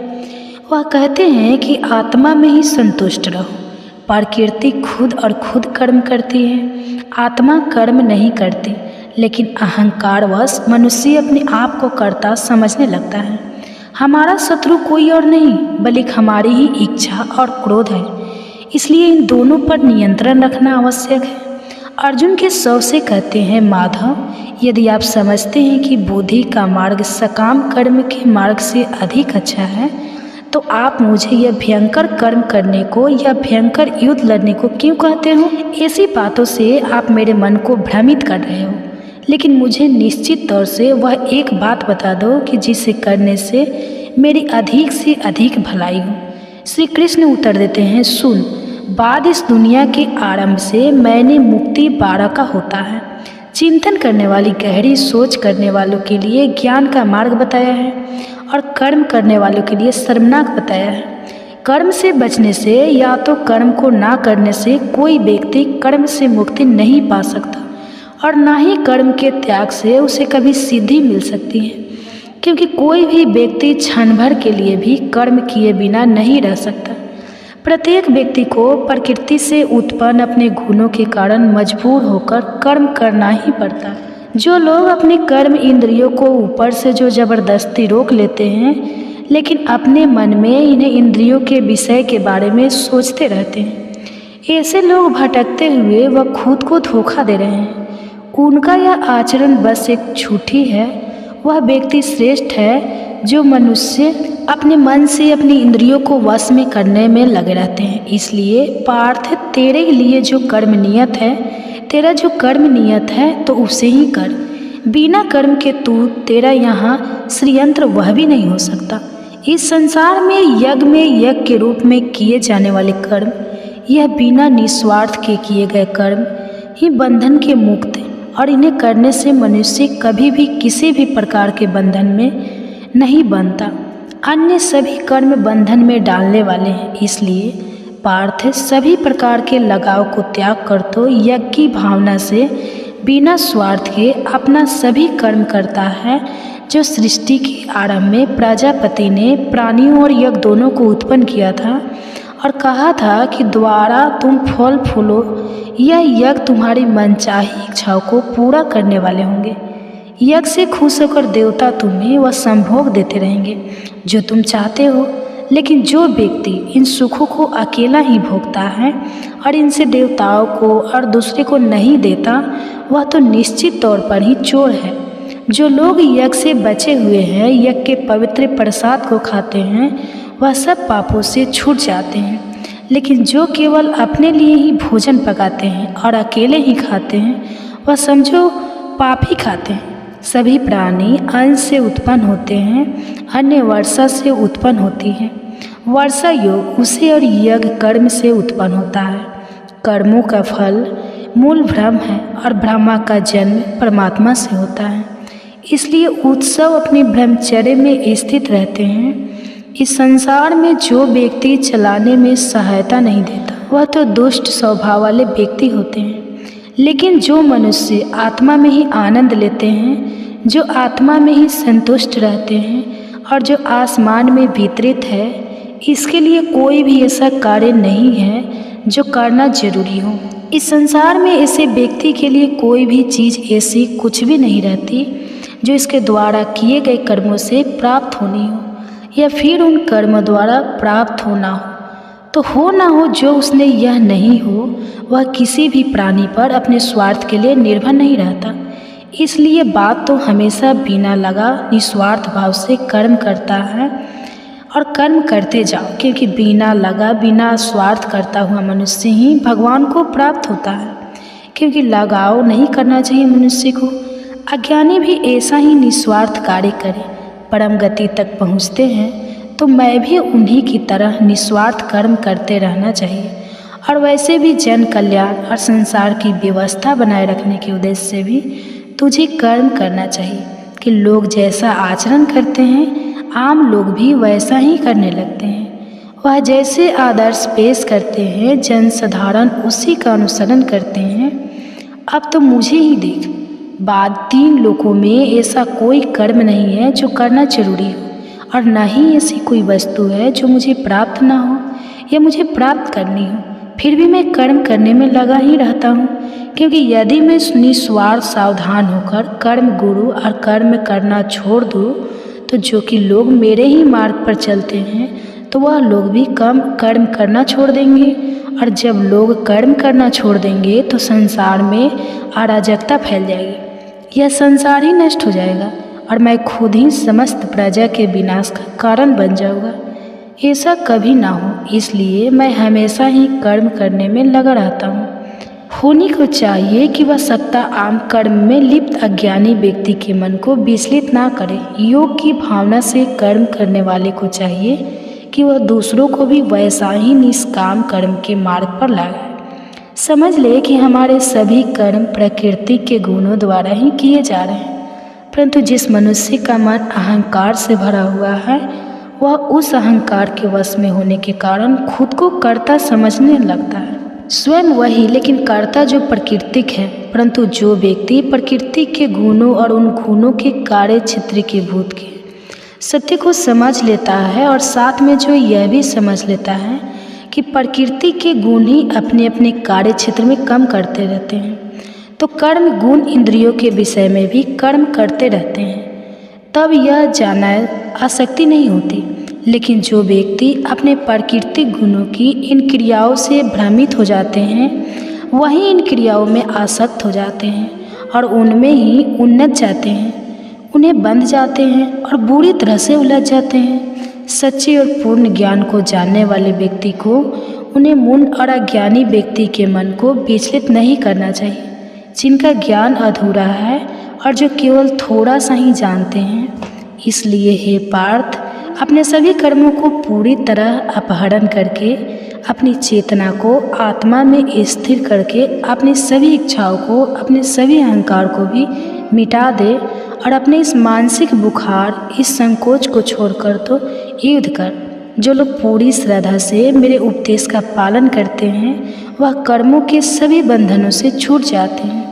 वह कहते हैं कि आत्मा में ही संतुष्ट रहो। प्रकृति खुद और खुद कर्म करती है, आत्मा कर्म नहीं करती, लेकिन अहंकारवश मनुष्य अपने आप को कर्ता समझने लगता है। हमारा शत्रु कोई और नहीं बल्कि हमारी ही इच्छा और क्रोध है, इसलिए इन दोनों पर नियंत्रण रखना आवश्यक है। अर्जुन के शव से कहते हैं, माधव, यदि आप समझते हैं कि बुद्धि का मार्ग सकाम कर्म के मार्ग से अधिक अच्छा है, तो आप मुझे यह भयंकर कर्म करने को या भयंकर युद्ध लड़ने को क्यों कहते हो? ऐसी बातों से आप मेरे मन को भ्रमित कर रहे हो। लेकिन मुझे निश्चित तौर से वह एक बात बता दो कि जिसे करने से मेरी अधिक से अधिक भलाई हो। श्री कृष्ण उत्तर देते हैं, सुन, बाद इस दुनिया के आरंभ से मैंने मुक्ति 12 का होता है। चिंतन करने वाली, गहरी सोच करने वालों के लिए ज्ञान का मार्ग बताया है और कर्म करने वालों के लिए शर्मनाक बताया है। कर्म से बचने से या तो कर्म को ना करने से कोई व्यक्ति कर्म से मुक्ति नहीं पा सकता और ना ही कर्म के त्याग से उसे कभी सिद्धि मिल सकती है, क्योंकि कोई भी व्यक्ति क्षण भर के लिए भी कर्म किए बिना नहीं रह सकता। प्रत्येक व्यक्ति को प्रकृति से उत्पन्न अपने गुणों के कारण मजबूर होकर कर्म करना ही पड़ता है। जो लोग अपने कर्म इंद्रियों को ऊपर से जो जबरदस्ती रोक लेते हैं, लेकिन अपने मन में इन्हें इंद्रियों के विषय के बारे में सोचते रहते हैं, ऐसे लोग भटकते हुए वह खुद को धोखा दे रहे हैं। उनका यह आचरण बस एक झूठी है। वह व्यक्ति श्रेष्ठ है जो मनुष्य अपने मन से अपनी इंद्रियों को वश में करने में लगे रहते हैं। इसलिए पार्थ, तेरे लिए जो कर्म नियत है, तेरा जो कर्म नियत है तो उसे ही कर। बिना कर्म के तेरा यहाँ श्रीयंत्र वह भी नहीं हो सकता। इस संसार में यज्ञ के रूप में किए जाने वाले कर्म, यह बिना निस्वार्थ के किए गए कर्म ही बंधन के मुक्त हैं, और इन्हें करने से मनुष्य कभी भी किसी भी प्रकार के बंधन में नहीं बनता। अन्य सभी कर्म बंधन में डालने वाले हैं। इसलिए पार्थ, सभी प्रकार के लगाव को त्याग कर तो यज्ञ की भावना से बिना स्वार्थ के अपना सभी कर्म करता है। जो सृष्टि के आरंभ में प्रजापति ने प्राणियों और यज्ञ दोनों को उत्पन्न किया था और कहा था कि द्वारा तुम फल फूलो, यह यज्ञ तुम्हारी मनचाही इच्छाओं को पूरा करने वाले होंगे। यज्ञ से खुश होकर देवता तुम्हें वह संभोग देते रहेंगे जो तुम चाहते हो। लेकिन जो व्यक्ति इन सुखों को अकेला ही भोगता है और इनसे देवताओं को और दूसरे को नहीं देता, वह तो निश्चित तौर पर ही चोर है। जो लोग यज्ञ से बचे हुए हैं, यज्ञ के पवित्र प्रसाद को खाते हैं, वह सब पापों से छूट जाते हैं। लेकिन जो केवल अपने लिए ही भोजन पकाते हैं और अकेले ही खाते हैं, वह समझो पाप ही खाते हैं। सभी प्राणी अन्न से उत्पन्न होते हैं, अन्य वर्षा से उत्पन्न होती है। वर्षा योग उसे और यज्ञ कर्म से उत्पन्न होता है। कर्मों का फल मूल ब्रह्म है और ब्रह्मा का जन्म परमात्मा से होता है। इसलिए उत्सव अपने ब्रह्मचर्य में स्थित रहते हैं। इस संसार में जो व्यक्ति चलाने में सहायता नहीं देता, वह तो दुष्ट स्वभाव वाले व्यक्ति होते हैं। लेकिन जो मनुष्य आत्मा में ही आनंद लेते हैं, जो आत्मा में ही संतुष्ट रहते हैं और जो आसमान में वितरित है, इसके लिए कोई भी ऐसा कार्य नहीं है जो करना जरूरी हो। इस संसार में ऐसे व्यक्ति के लिए कोई भी चीज़ ऐसी कुछ भी नहीं रहती जो इसके द्वारा किए गए कर्मों से प्राप्त होनी हो या फिर उन कर्मों द्वारा प्राप्त होना हो। तो हो ना हो, जो उसने यह नहीं हो, वह किसी भी प्राणी पर अपने स्वार्थ के लिए निर्भर नहीं रहता। इसलिए बात तो हमेशा बिना लगा निस्वार्थ भाव से कर्म करता है और कर्म करते जाओ, क्योंकि बिना लगा बिना स्वार्थ करता हुआ मनुष्य ही भगवान को प्राप्त होता है। क्योंकि लगाव नहीं करना चाहिए मनुष्य को। अज्ञानी भी ऐसा ही निस्वार्थ कार्य करें, परम गति तक पहुँचते हैं। तो मैं भी उन्हीं की तरह निस्वार्थ कर्म करते रहना चाहिए। और वैसे भी जन कल्याण और संसार की व्यवस्था बनाए रखने के उद्देश्य से भी तुझे कर्म करना चाहिए कि लोग जैसा आचरण करते हैं, आम लोग भी वैसा ही करने लगते हैं। वह जैसे आदर्श पेश करते हैं, जनसाधारण उसी का अनुसरण करते हैं। अब तो मुझे ही देख, बाद 3 लोकों में ऐसा कोई कर्म नहीं है जो करना जरूरी हो, और न ही ऐसी कोई वस्तु है जो मुझे प्राप्त ना हो या मुझे प्राप्त करनी हो। फिर भी मैं कर्म करने में लगा ही रहता हूँ, क्योंकि यदि मैं निस्वार्थ सावधान होकर कर्म गुरु और कर्म करना छोड़ दूँ, तो जो कि लोग मेरे ही मार्ग पर चलते हैं, तो वह लोग भी कम कर्म करना छोड़ देंगे। और जब लोग कर्म करना छोड़ देंगे तो संसार में अराजकता फैल जाएगी। यह संसार ही नष्ट हो जाएगा और मैं खुद ही समस्त प्रजा के विनाश का कारण बन जाऊँगा। ऐसा कभी ना हो, इसलिए मैं हमेशा ही कर्म करने में लगा रहता हूँ। होनी को चाहिए कि वह सत्ता आम कर्म में लिप्त अज्ञानी व्यक्ति के मन को विचलित ना करे। योग की भावना से कर्म करने वाले को चाहिए कि वह दूसरों को भी वैसा ही निष्काम कर्म के मार्ग पर लाए। समझ ले कि हमारे सभी कर्म प्रकृति के गुणों द्वारा ही किए जा रहे हैं, परंतु जिस मनुष्य का मन अहंकार से भरा हुआ है, वह उस अहंकार के वश में होने के कारण खुद को कर्ता समझने लगता है। स्वयं वही, लेकिन कर्ता जो प्राकृतिक है, परंतु जो व्यक्ति प्रकृति के गुणों और उन गुणों के कार्य क्षेत्र के भूत के सत्य को समझ लेता है, और साथ में जो यह भी समझ लेता है कि प्रकृति के गुण ही अपने अपने कार्य क्षेत्र में कम करते रहते हैं, तो कर्म गुण इंद्रियों के विषय में भी कर्म करते रहते हैं, तब यह जाना आसक्ति नहीं होती। लेकिन जो व्यक्ति अपने प्राकृतिक गुणों की इन क्रियाओं से भ्रमित हो जाते हैं, वही इन क्रियाओं में आसक्त हो जाते हैं और उनमें ही उन्नत चाहते हैं। उन्हें बंध जाते हैं और बुरी तरह से उलझ जाते हैं। सच्चे और पूर्ण ज्ञान को जानने वाले व्यक्ति को उन्हें मूढ़ और अज्ञानी व्यक्ति के मन को विचलित नहीं करना चाहिए, जिनका ज्ञान अधूरा है और जो केवल थोड़ा सा ही जानते हैं। इसलिए हे पार्थ, अपने सभी कर्मों को पूरी तरह अपहरण करके अपनी चेतना को आत्मा में स्थिर करके अपनी सभी इच्छाओं को, अपने सभी अहंकार को भी मिटा दे और अपने इस मानसिक बुखार, इस संकोच को छोड़कर तो युद्ध कर। जो लोग पूरी श्रद्धा से मेरे उपदेश का पालन करते हैं वह कर्मों के सभी बंधनों से छूट जाते हैं।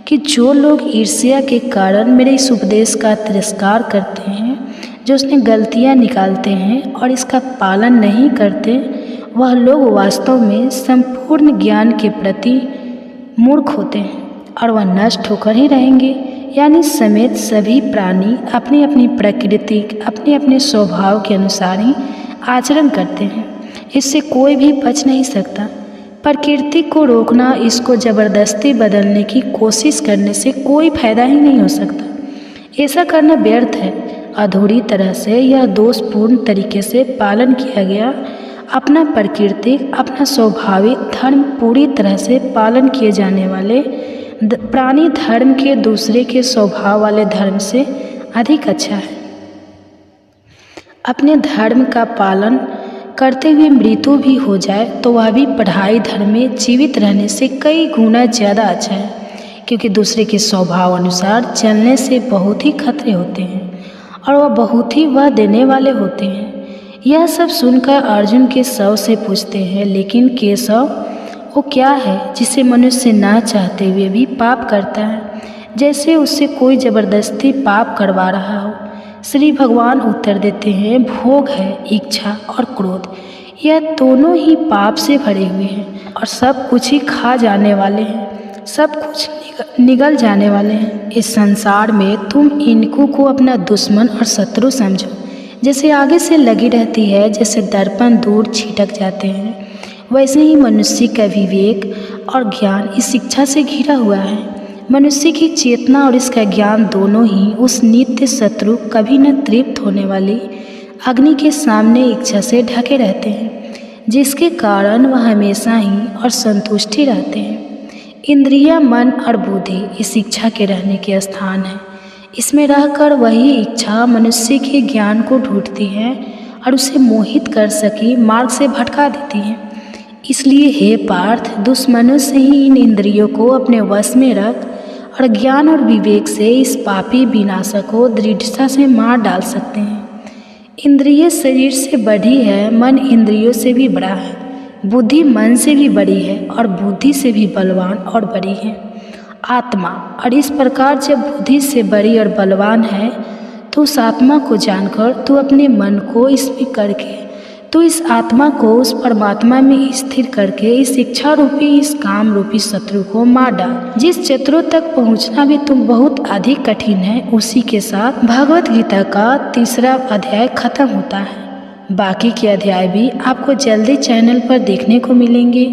कि जो लोग ईर्ष्या के कारण मेरे इस उपदेश का तिरस्कार करते हैं, जो उसने गलतियां निकालते हैं और इसका पालन नहीं करते, वह लोग वास्तव में संपूर्ण ज्ञान के प्रति मूर्ख होते हैं और वह नष्ट होकर ही रहेंगे। यानी समेत सभी प्राणी अपनी अपनी प्रकृति, अपने अपने स्वभाव के अनुसार ही आचरण करते हैं। इससे कोई भी बच नहीं सकता। प्रकृति को रोकना, इसको ज़बरदस्ती बदलने की कोशिश करने से कोई फायदा ही नहीं हो सकता। ऐसा करना व्यर्थ है। अधूरी तरह से यह दोषपूर्ण तरीके से पालन किया गया अपना प्राकृतिक, अपना स्वाभाविक धर्म पूरी तरह से पालन किए जाने वाले प्राणी धर्म के दूसरे के स्वभाव वाले धर्म से अधिक अच्छा है। अपने धर्म का पालन करते हुए मृत्यु भी हो जाए तो वह भी पढ़ाई धर्म में जीवित रहने से कई गुना ज़्यादा अच्छा है, क्योंकि दूसरे के स्वभाव अनुसार चलने से बहुत ही खतरे होते हैं और वह बहुत ही वह देने वाले होते हैं। यह सब सुनकर अर्जुन केशव से पूछते हैं, लेकिन केशव वो क्या है जिसे मनुष्य ना चाहते हुए भी पाप करता है, जैसे उससे कोई ज़बरदस्ती पाप करवा रहा हो। श्री भगवान उत्तर देते हैं, भोग है, इच्छा और क्रोध, यह दोनों ही पाप से भरे हुए हैं और सब कुछ ही खा जाने वाले हैं, सब कुछ निगल जाने वाले हैं। इस संसार में तुम इनको को अपना दुश्मन और शत्रु समझो। जैसे आगे से लगी रहती है, जैसे दर्पण दूर छिटक जाते हैं, वैसे ही मनुष्य का विवेक और ज्ञान इस इच्छा से घिरा हुआ है। मनुष्य की चेतना और इसका ज्ञान दोनों ही उस नित्य शत्रु, कभी न तृप्त होने वाली अग्नि के सामने इच्छा से ढके रहते हैं, जिसके कारण वह हमेशा ही और संतुष्टि रहते हैं। इंद्रिया, मन और बुद्धि इस इच्छा के रहने के स्थान है। इसमें रहकर वही इच्छा मनुष्य के ज्ञान को ढूंढती है और उसे मोहित कर सके मार्ग से भटका देती है। इसलिए हे पार्थ, दुश्मनों से ही इन इंद्रियों को अपने वश में रख और ज्ञान और विवेक से इस पापी विनाशक को दृढ़ता से मार डाल सकते हैं। इंद्रिय शरीर से बड़ी है, मन इंद्रियों से भी बड़ा है, बुद्धि मन से भी बड़ी है और बुद्धि से भी बलवान और बड़ी है आत्मा। और इस प्रकार जब बुद्धि से बड़ी और बलवान है तो उस आत्मा को जानकर तू अपने मन को इसमें करके तो इस आत्मा को उस परमात्मा में स्थिर करके इस इच्छा रूपी, इस काम रूपी शत्रु को मार डाल। जिस शत्रु तक पहुंचना भी तुम बहुत अधिक कठिन है, उसी के साथ भागवत गीता का 3रा अध्याय खत्म होता है। बाकी के अध्याय भी आपको जल्दी चैनल पर देखने को मिलेंगे।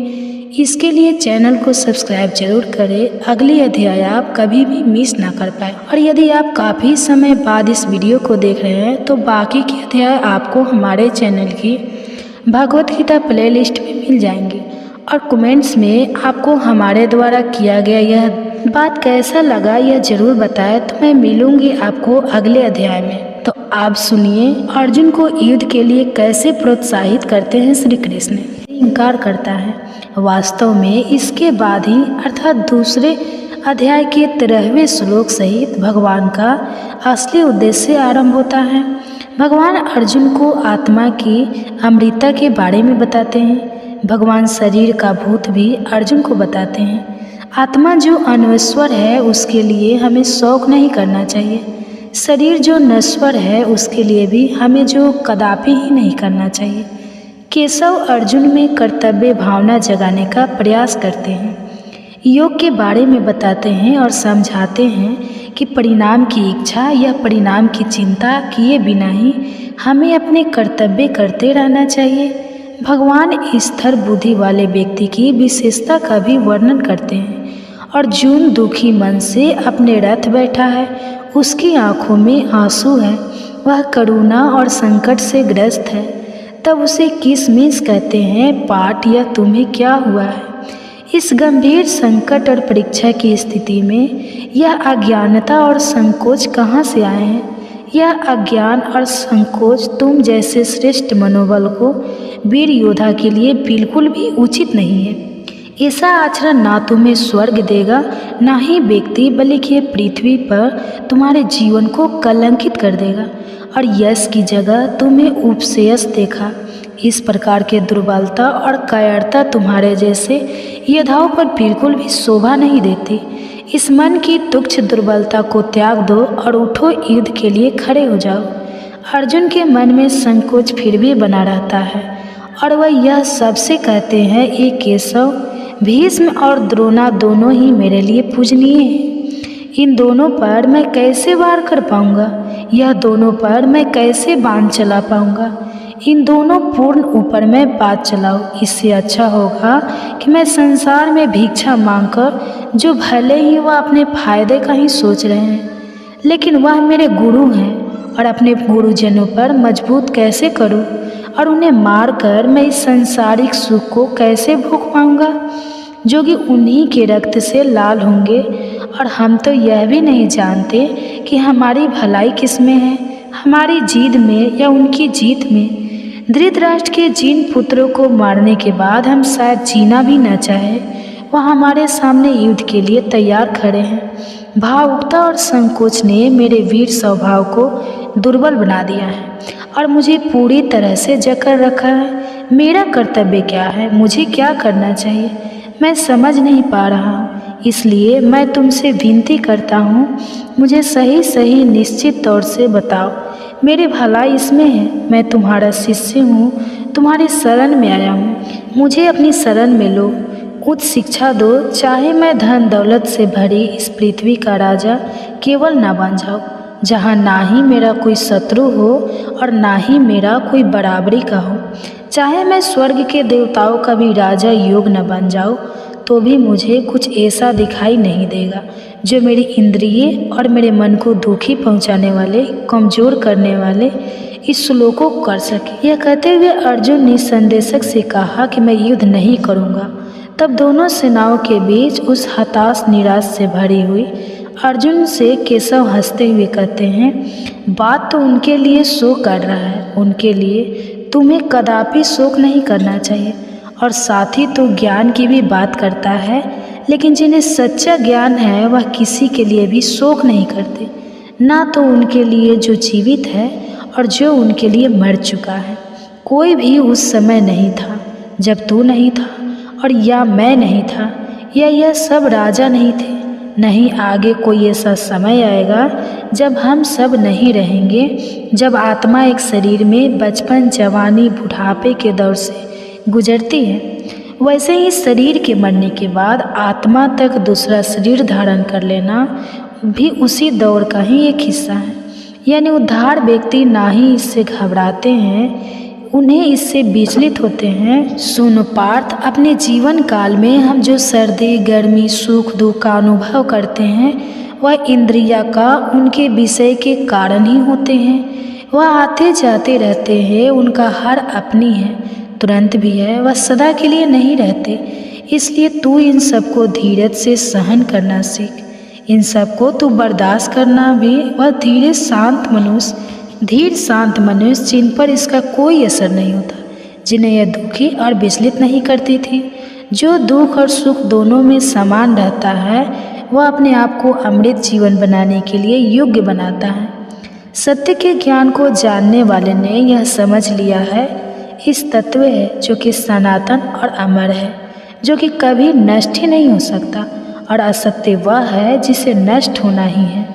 इसके लिए चैनल को सब्सक्राइब जरूर करें, अगली अध्याय आप कभी भी मिस ना कर पाए। और यदि आप काफ़ी समय बाद इस वीडियो को देख रहे हैं तो बाकी के अध्याय आपको हमारे चैनल की भागवत गीता प्लेलिस्ट में मिल जाएंगे। और कमेंट्स में आपको हमारे द्वारा किया गया यह बात कैसा लगा यह जरूर बताएं, तो मैं मिलूंगी आपको अगले अध्याय में। तो आप सुनिए अर्जुन को युद्ध के लिए कैसे प्रोत्साहित करते हैं श्री कृष्ण। इनकार करता है। वास्तव में इसके बाद ही अर्थात दूसरे अध्याय के 13वें श्लोक सहित भगवान का असली उद्देश्य आरंभ होता है। भगवान अर्जुन को आत्मा की अमृता के बारे में बताते हैं। भगवान शरीर का भूत भी अर्जुन को बताते हैं। आत्मा जो अनश्वर है उसके लिए हमें शौक नहीं करना चाहिए। शरीर जो नश्वर है उसके लिए भी हमें जो कदापि ही नहीं करना चाहिए। केशव अर्जुन में कर्तव्य भावना जगाने का प्रयास करते हैं, योग के बारे में बताते हैं और समझाते हैं कि परिणाम की इच्छा या परिणाम की चिंता किए बिना ही हमें अपने कर्तव्य करते रहना चाहिए। भगवान स्थिर बुद्धि वाले व्यक्ति की विशेषता का भी वर्णन करते हैं। अर्जुन दुखी मन से अपने रथ बैठा है, उसकी आंखों में आंसू है, वह करुणा और संकट से ग्रस्त है। तब उसे किसमिस कहते हैं पाठ, या तुम्हें क्या हुआ है? इस गंभीर संकट और परीक्षा की स्थिति में यह अज्ञानता और संकोच कहाँ से आए हैं? यह अज्ञान और संकोच तुम जैसे श्रेष्ठ मनोबल को वीर योद्धा के लिए बिल्कुल भी उचित नहीं है। ऐसा आचरण ना तुम्हें स्वर्ग देगा, ना ही व्यक्ति बल्कि पृथ्वी पर तुम्हारे जीवन को कलंकित कर देगा और यश की जगह तुम्हें उपसेयस देखा। इस प्रकार के दुर्बलता और कायरता तुम्हारे जैसे योद्धाओं पर बिल्कुल भी शोभा नहीं देती। इस मन की तुच्छ दुर्बलता को त्याग दो और उठो, युद्ध के लिए खड़े हो जाओ। अर्जुन के मन में संकोच फिर भी बना रहता है और वह यह सबसे कहते हैं, ये केशव, भीष्म और द्रोणा दोनों ही मेरे लिए पूजनीय हैं। इन दोनों पर मैं कैसे वार कर पाऊंगा? यह दोनों पर मैं कैसे बाण चला पाऊंगा? इन दोनों पूर्ण ऊपर मैं बात चलाऊं। इससे अच्छा होगा कि मैं संसार में भिक्षा मांगकर, जो भले ही वह अपने फायदे का ही सोच रहे हैं, लेकिन वह मेरे गुरु हैं, और अपने गुरुजनों पर मजबूत कैसे करूं और उन्हें मारकर मैं इस सांसारिक सुख को कैसे भोग पाऊंगा, जो कि उन्हीं के रक्त से लाल होंगे। और हम तो यह भी नहीं जानते कि हमारी भलाई किस में है, हमारी जीत में या उनकी जीत में। धृतराष्ट्र के जिन पुत्रों को मारने के बाद हम शायद जीना भी न चाहें, वह हमारे सामने युद्ध के लिए तैयार खड़े हैं। भावुकता और संकोच ने मेरे वीर स्वभाव को दुर्बल बना दिया है और मुझे पूरी तरह से जकड़ रखा है। मेरा कर्तव्य क्या है? मुझे क्या करना चाहिए? मैं समझ नहीं पा रहा हूँ। इसलिए मैं तुमसे विनती करता हूँ, मुझे सही निश्चित तौर से बताओ। मेरी भलाई इसमें है। मैं तुम्हारा शिष्य हूँ, तुम्हारी शरण में आया हूँ। मुझे अपनी शरण में लो, उच्च शिक्षा दो। चाहे मैं धन दौलत से भरी इस पृथ्वी का राजा केवल ना बन जाऊँ, जहाँ ना ही मेरा कोई शत्रु हो और ना ही मेरा कोई बराबरी का हो। चाहे मैं स्वर्ग के देवताओं का भी राजा योग न बन जाऊँ, तो भी मुझे कुछ ऐसा दिखाई नहीं देगा जो मेरी इंद्रिय और मेरे मन को दुखी पहुंचाने वाले, कमज़ोर करने वाले इस श्लोक को कर सके। यह कहते हुए अर्जुन ने संदेशक से कहा कि मैं युद्ध नहीं करूंगा। तब दोनों सेनाओं के बीच उस हताश निराश से भरी हुई अर्जुन से केशव हंसते हुए कहते हैं, बात तो उनके लिए शोक कर रहा है, उनके लिए तुम्हें कदापि शोक नहीं करना चाहिए। और साथ ही तो ज्ञान की भी बात करता है, लेकिन जिन्हें सच्चा ज्ञान है वह किसी के लिए भी शोक नहीं करते, ना तो उनके लिए जो जीवित है और जो उनके लिए मर चुका है। कोई भी उस समय नहीं था जब तू नहीं था, और या मैं नहीं था, या यह सब राजा नहीं थे। नहीं आगे कोई ऐसा समय आएगा जब हम सब नहीं रहेंगे, जब आत्मा एक शरीर में बचपन, जवानी, बुढ़ापे के दौर से गुजरती है। वैसे ही शरीर के मरने के बाद आत्मा तक दूसरा शरीर धारण कर लेना भी उसी दौर का ही एक हिस्सा है। यानी उद्धार व्यक्ति ना ही इससे घबराते हैं, उन्हें इससे विचलित होते हैं। सुन पार्थ, अपने जीवन काल में हम जो सर्दी, गर्मी, सुख, दुख का अनुभव करते हैं, वह इंद्रिया का उनके विषय के कारण ही होते हैं। वह आते जाते रहते हैं, उनका हर अपनी है, तुरंत भी है, वह सदा के लिए नहीं रहते। इसलिए तू इन सबको धीरज से सहन करना सीख। इन सबको तू बर्दाश्त करना भी। वह धीर शांत मनुष्य जिन पर इसका कोई असर नहीं होता, जिन्हें यह दुखी और विचलित नहीं करती थी, जो दुख और सुख दोनों में समान रहता है, वह अपने आप को अमृत जीवन बनाने के लिए योग्य बनाता है। सत्य के ज्ञान को जानने वाले ने यह समझ लिया है, इस तत्व है जो कि सनातन और अमर है, जो कि कभी नष्ट ही नहीं हो सकता, और असत्य वह है जिसे नष्ट होना ही है।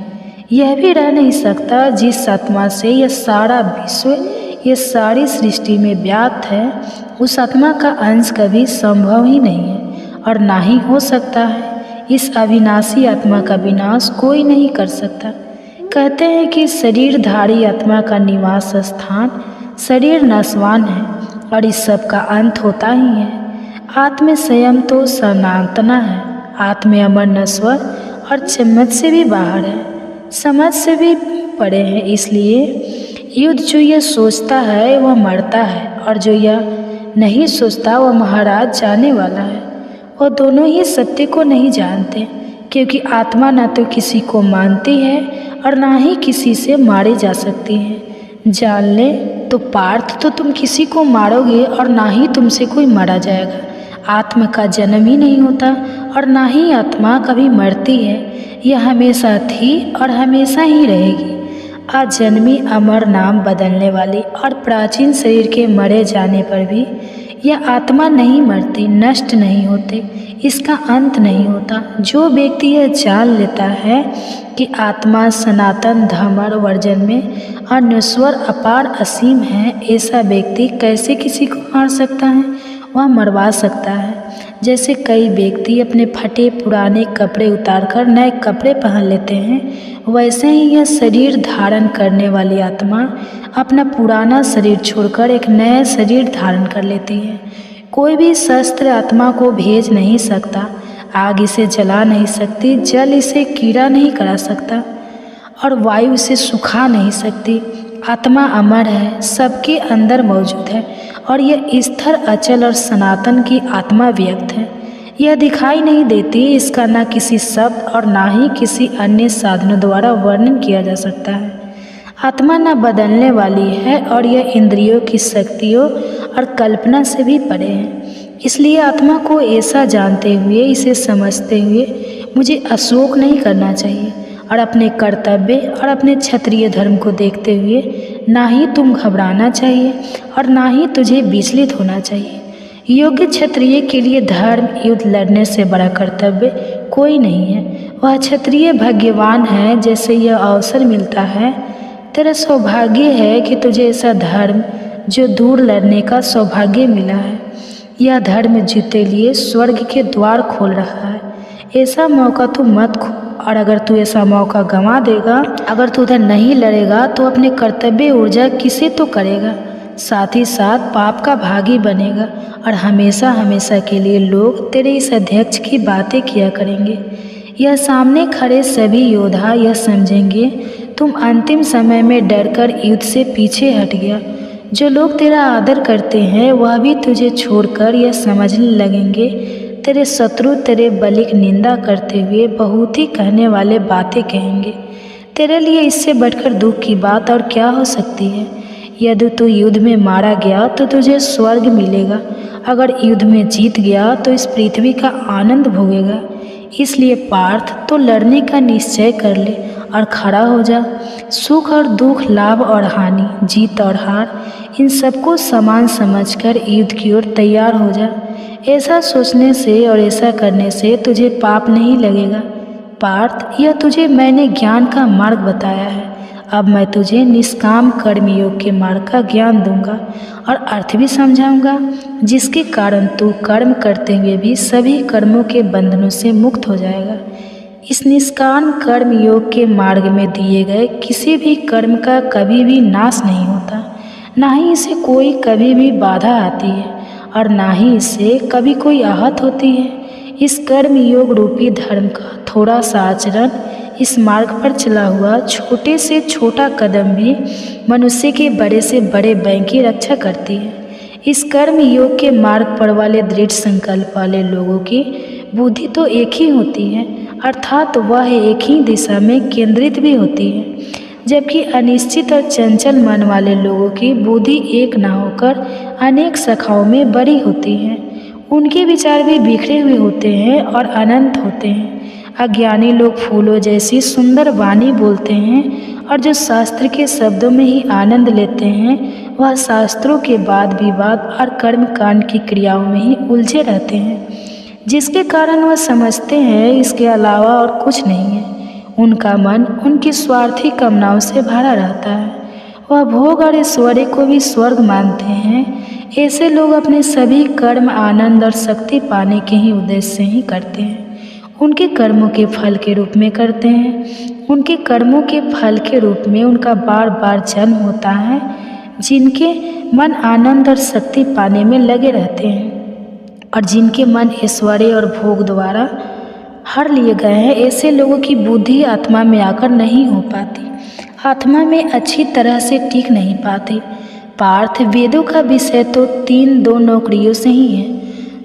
यह भी रह नहीं सकता जिस आत्मा से यह सारा विश्व, यह सारी सृष्टि में व्याप्त है, उस आत्मा का अंश कभी संभव ही नहीं है और ना ही हो सकता है। इस अविनाशी आत्मा का विनाश कोई नहीं कर सकता। कहते हैं कि शरीरधारी आत्मा का निवास स्थान शरीर नश्वान है और इस सब का अंत होता ही है। आत्म संयम तो सनातना है, आत्म अमर नश्वर और चम्मच से भी बाहर है। समझ से भी परे हैं। इसलिए युद्ध जो यह सोचता है वह मरता है, और जो यह नहीं सोचता वह महाराज जाने वाला है। वह दोनों ही सत्य को नहीं जानते, क्योंकि आत्मा ना तो किसी को मानती है और ना ही किसी से मारी जा सकती है। जान ले तो पार्थ, तो तुम किसी को मारोगे और ना ही तुमसे कोई मारा जाएगा। आत्मा का जन्म ही नहीं होता और ना ही आत्मा कभी मरती है। यह हमेशा थी और हमेशा ही रहेगी। अजन्मी, अमर, नाम बदलने वाली और प्राचीन शरीर के मरे जाने पर भी यह आत्मा नहीं मरती, नष्ट नहीं होते, इसका अंत नहीं होता। जो व्यक्ति यह जान लेता है कि आत्मा सनातन धर्म वर्जन में अनश्वर अपार असीम है, ऐसा व्यक्ति कैसे किसी को मार सकता है? वह मरवा सकता है। जैसे कई व्यक्ति अपने फटे पुराने कपड़े उतारकर नए कपड़े पहन लेते हैं, वैसे ही यह शरीर धारण करने वाली आत्मा अपना पुराना शरीर छोड़कर एक नया शरीर धारण कर लेती है। कोई भी शस्त्र आत्मा को भेज नहीं सकता, आग इसे जला नहीं सकती, जल इसे कीड़ा नहीं करा सकता और वायु इसे सुखा नहीं सकती। आत्मा अमर है, सबके अंदर मौजूद है और यह स्थिर, अचल और सनातन की आत्मा व्यक्त है। यह दिखाई नहीं देती, इसका ना किसी शब्द और ना ही किसी अन्य साधनों द्वारा वर्णन किया जा सकता है। आत्मा न बदलने वाली है और यह इंद्रियों की शक्तियों और कल्पना से भी परे है। इसलिए आत्मा को ऐसा जानते हुए, इसे समझते हुए मुझे अशोक नहीं करना चाहिए और अपने कर्तव्य और अपने क्षत्रिय धर्म को देखते हुए ना ही तुम घबराना चाहिए और ना ही तुझे विचलित होना चाहिए। योग्य क्षत्रिय के लिए धर्म युद्ध लड़ने से बड़ा कर्तव्य कोई नहीं है। वह क्षत्रिय भाग्यवान है जैसे यह अवसर मिलता है। तेरा सौभाग्य है कि तुझे ऐसा धर्म जो दूर लड़ने का सौभाग्य मिला है। यह धर्म जीते लिए स्वर्ग के द्वार खोल रहा है। ऐसा मौका तू मत खो, और अगर तू ऐसा मौका गंवा देगा, अगर तू उधर नहीं लड़ेगा तो अपने कर्तव्य ऊर्जा किसे तो करेगा, साथ ही साथ पाप का भागी बनेगा और हमेशा हमेशा के लिए लोग तेरे इस अध्यक्ष की बातें किया करेंगे। यह सामने खड़े सभी योद्धा यह समझेंगे तुम अंतिम समय में डरकर युद्ध से पीछे हट गया। जो लोग तेरा आदर करते हैं वह भी तुझे छोड़कर यह समझने लगेंगे तेरे शत्रु तेरे बलि की निंदा करते हुए बहुत ही कहने वाले बातें कहेंगे। तेरे लिए इससे बढ़कर दुख की बात और क्या हो सकती है? यदि तू युद्ध में मारा गया तो तुझे स्वर्ग मिलेगा, अगर युद्ध में जीत गया तो इस पृथ्वी का आनंद भोगेगा। इसलिए पार्थ, तो लड़ने का निश्चय कर ले और खड़ा हो जा। सुख और दुख, लाभ और हानि, जीत और हार, इन सबको समान समझकर युद्ध की ओर तैयार हो जा। ऐसा सोचने से और ऐसा करने से तुझे पाप नहीं लगेगा। पार्थ, यह तुझे मैंने ज्ञान का मार्ग बताया है। अब मैं तुझे निष्काम कर्म योग के मार्ग का ज्ञान दूंगा और अर्थ भी समझाऊंगा, जिसके कारण तू कर्म करते हुए भी सभी कर्मों के बंधनों से मुक्त हो जाएगा। इस निष्काम कर्म योग के मार्ग में दिए गए किसी भी कर्म का कभी भी नाश नहीं होता, ना ही इसे कोई कभी भी बाधा आती है और ना ही इससे कभी कोई आहत होती है। इस कर्म योग रूपी धर्म का थोड़ा सा आचरण, इस मार्ग पर चला हुआ छोटे से छोटा कदम भी मनुष्य के बड़े से बड़े बैंक की रक्षा करती है। इस कर्म योग के मार्ग पर वाले दृढ़ संकल्प वाले लोगों की बुद्धि तो एक ही होती है, अर्थात वह एक ही दिशा में केंद्रित भी होती है, जबकि अनिश्चित और चंचल मन वाले लोगों की बुद्धि एक न होकर अनेक शाखाओं में बड़ी होती है। उनके विचार भी बिखरे हुए होते हैं और अनंत होते हैं। अज्ञानी लोग फूलों जैसी सुंदर वाणी बोलते हैं और जो शास्त्र के शब्दों में ही आनंद लेते हैं, वह शास्त्रों के वाद विवाद और कर्मकांड की क्रियाओं में ही उलझे रहते हैं, जिसके कारण वह समझते हैं इसके अलावा और कुछ नहीं है। उनका मन उनकी स्वार्थी कामनाओं से भरा रहता है। वह भोग और ऐश्वर्य को भी स्वर्ग मानते हैं। ऐसे लोग अपने सभी कर्म आनंद और शक्ति पाने के ही उद्देश्य से ही करते हैं, उनके कर्मों के फल के रूप में करते हैं। उनके कर्मों के फल के रूप में उनका बार बार जन्म होता है। जिनके मन आनंद और शक्ति पाने में लगे रहते हैं और जिनके मन ऐश्वर्य और भोग द्वारा हर लिए गए हैं, ऐसे लोगों की बुद्धि आत्मा में आकर नहीं हो पाती, आत्मा में अच्छी तरह से टिक नहीं पाती। पार्थ, वेदों का विषय तो 3-2 नौकरियों से ही है,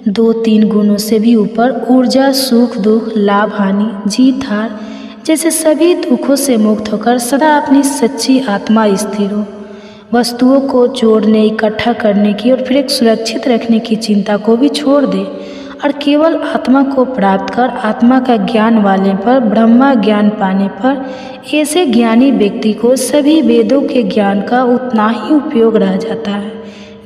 2-3 गुणों से भी ऊपर ऊर्जा, सुख दुख, लाभ हानि, जीत हार जैसे सभी दुखों से मुक्त होकर सदा अपनी सच्ची आत्मा स्थिर हो। वस्तुओं को जोड़ने, इकट्ठा करने की और फिर एक सुरक्षित रखने की चिंता को भी छोड़ दे और केवल आत्मा को प्राप्त कर आत्मा का ज्ञान वाले पर, ब्रह्मा ज्ञान पाने पर, ऐसे ज्ञानी व्यक्ति को सभी वेदों के ज्ञान का उतना ही उपयोग रह जाता है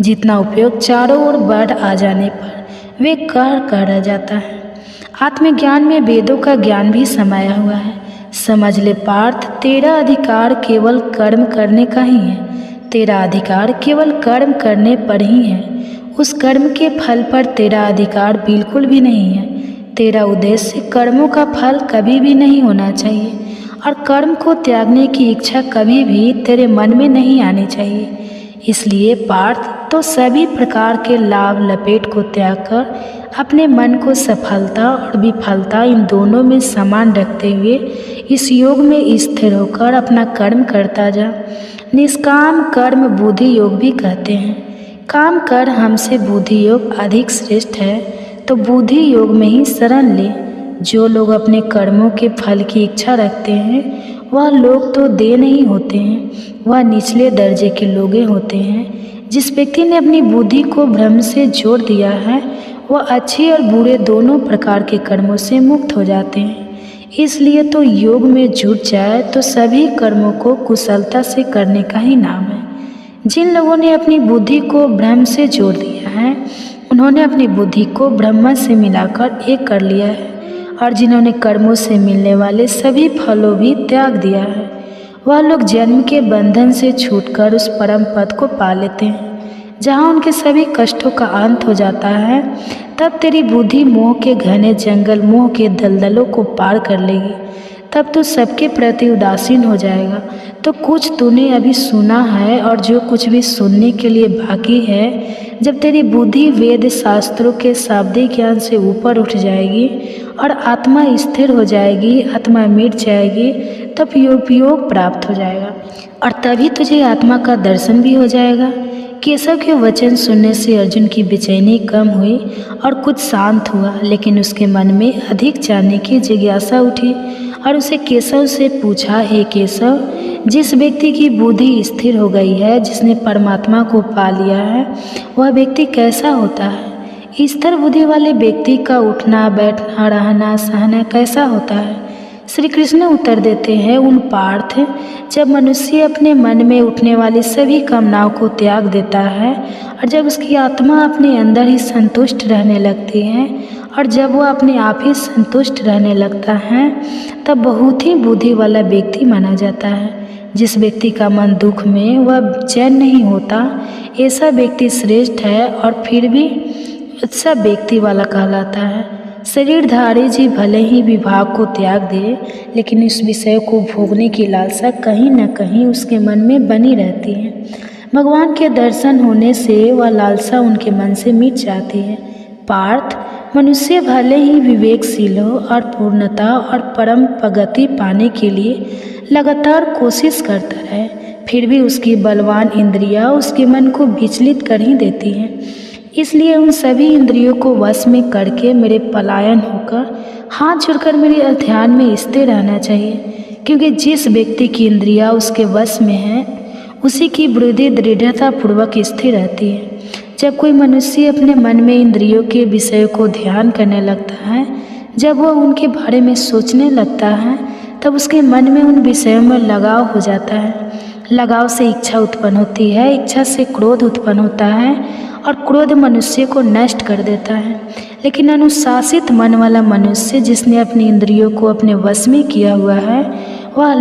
जितना उपयोग चारों ओर बढ़ आ जाने पर वे कह रह जाता है। आत्मज्ञान में वेदों का ज्ञान भी समाया हुआ है। समझ ले पार्थ, तेरा अधिकार केवल कर्म करने का ही है, तेरा अधिकार केवल कर्म करने पर ही है। उस कर्म के फल पर तेरा अधिकार बिल्कुल भी नहीं है। तेरा उद्देश्य कर्मों का फल कभी भी नहीं होना चाहिए और कर्म को त्यागने की इच्छा कभी भी तेरे मन में नहीं आनी चाहिए। इसलिए पार्थ, तो सभी प्रकार के लाभ लपेट को त्याग कर अपने मन को सफलता और विफलता इन दोनों में समान रखते हुए इस योग में स्थिर होकर अपना कर्म करता जा। निष्काम कर्म बुद्धि योग भी कहते हैं। काम कर हमसे बुद्धि योग अधिक श्रेष्ठ है, तो बुद्धि योग में ही शरण ले। जो लोग अपने कर्मों के फल की इच्छा रखते हैं वह लोग तो दे नहीं होते हैं, वह निचले दर्जे के लोग होते हैं। जिस व्यक्ति ने अपनी बुद्धि को ब्रह्म से जोड़ दिया है वह अच्छे और बुरे दोनों प्रकार के कर्मों से मुक्त हो जाते हैं। इसलिए तो योग में जुट जाए तो सभी कर्मों को कुशलता से करने का ही नाम है। जिन लोगों ने अपनी बुद्धि को ब्रह्म से जोड़ दिया है उन्होंने अपनी बुद्धि को ब्रह्म से मिलाकर एक कर लिया है, और जिन्होंने कर्मों से मिलने वाले सभी फलों भी त्याग दिया है वह लोग जन्म के बंधन से छूटकर उस परम पद को पा लेते हैं जहाँ उनके सभी कष्टों का अंत हो जाता है। तब तेरी बुद्धि मोह के घने जंगल, मोह के दलदलों को पार कर लेगी। तब तो सबके प्रति उदासीन हो जाएगा। तो कुछ तूने अभी सुना है और जो कुछ भी सुनने के लिए बाकी है, जब तेरी बुद्धि वेद शास्त्रों के शाब्दिक ज्ञान से ऊपर उठ जाएगी और आत्मा स्थिर हो जाएगी, आत्मा मिट जाएगी, तब योग प्राप्त हो जाएगा और तभी तुझे आत्मा का दर्शन भी हो जाएगा। केशव के वचन सुनने से अर्जुन की बेचैनी कम हुई और कुछ शांत हुआ, लेकिन उसके मन में अधिक जानने की जिज्ञासा उठी और उसे केशव से पूछा, हे केशव, जिस व्यक्ति की बुद्धि स्थिर हो गई है, जिसने परमात्मा को पा लिया है, वह व्यक्ति कैसा होता है? स्थिर बुद्धि वाले व्यक्ति का उठना, बैठना, रहना, सहना कैसा होता है? श्री कृष्ण उत्तर देते हैं, उन पार्थ, जब मनुष्य अपने मन में उठने वाली सभी कामनाओं को त्याग देता है और जब उसकी आत्मा अपने अंदर ही संतुष्ट रहने लगती है और जब वह अपने आप ही संतुष्ट रहने लगता है, तब बहुत ही बुद्धि वाला व्यक्ति माना जाता है। जिस व्यक्ति का मन दुख में वह चैन नहीं होता, ऐसा व्यक्ति श्रेष्ठ है और फिर भी अच्छा व्यक्ति वाला कहलाता है। शरीरधारी जी भले ही विभाग को त्याग दे, लेकिन इस विषय को भोगने की लालसा कहीं न कहीं उसके मन में बनी रहती है। भगवान के दर्शन होने से वह लालसा उनके मन से मिट जाती है। पार्थ, मनुष्य भले ही विवेकशील हो और पूर्णता और परम प्रगति पाने के लिए लगातार कोशिश करता रहे, फिर भी उसकी बलवान इंद्रियां उसके मन को विचलित कर ही देती हैं। इसलिए उन सभी इंद्रियों को वश में करके मेरे पलायन होकर हाथ जोड़कर मेरे ध्यान में स्थिर रहना चाहिए, क्योंकि जिस व्यक्ति की इंद्रियां उसके वश में है उसी की बुद्धि दृढ़ता पूर्वक स्थिर रहती है। जब कोई मनुष्य अपने मन में इंद्रियों के विषयों को ध्यान करने लगता है, जब वह उनके बारे में सोचने लगता है, तब उसके मन में उन विषयों में लगाव हो जाता है। लगाव से इच्छा उत्पन्न होती है, इच्छा से क्रोध उत्पन्न होता है और क्रोध मनुष्य को नष्ट कर देता है। लेकिन अनुशासित मन वाला मनुष्य जिसने अपनी इंद्रियों को अपने वश में किया हुआ है, वह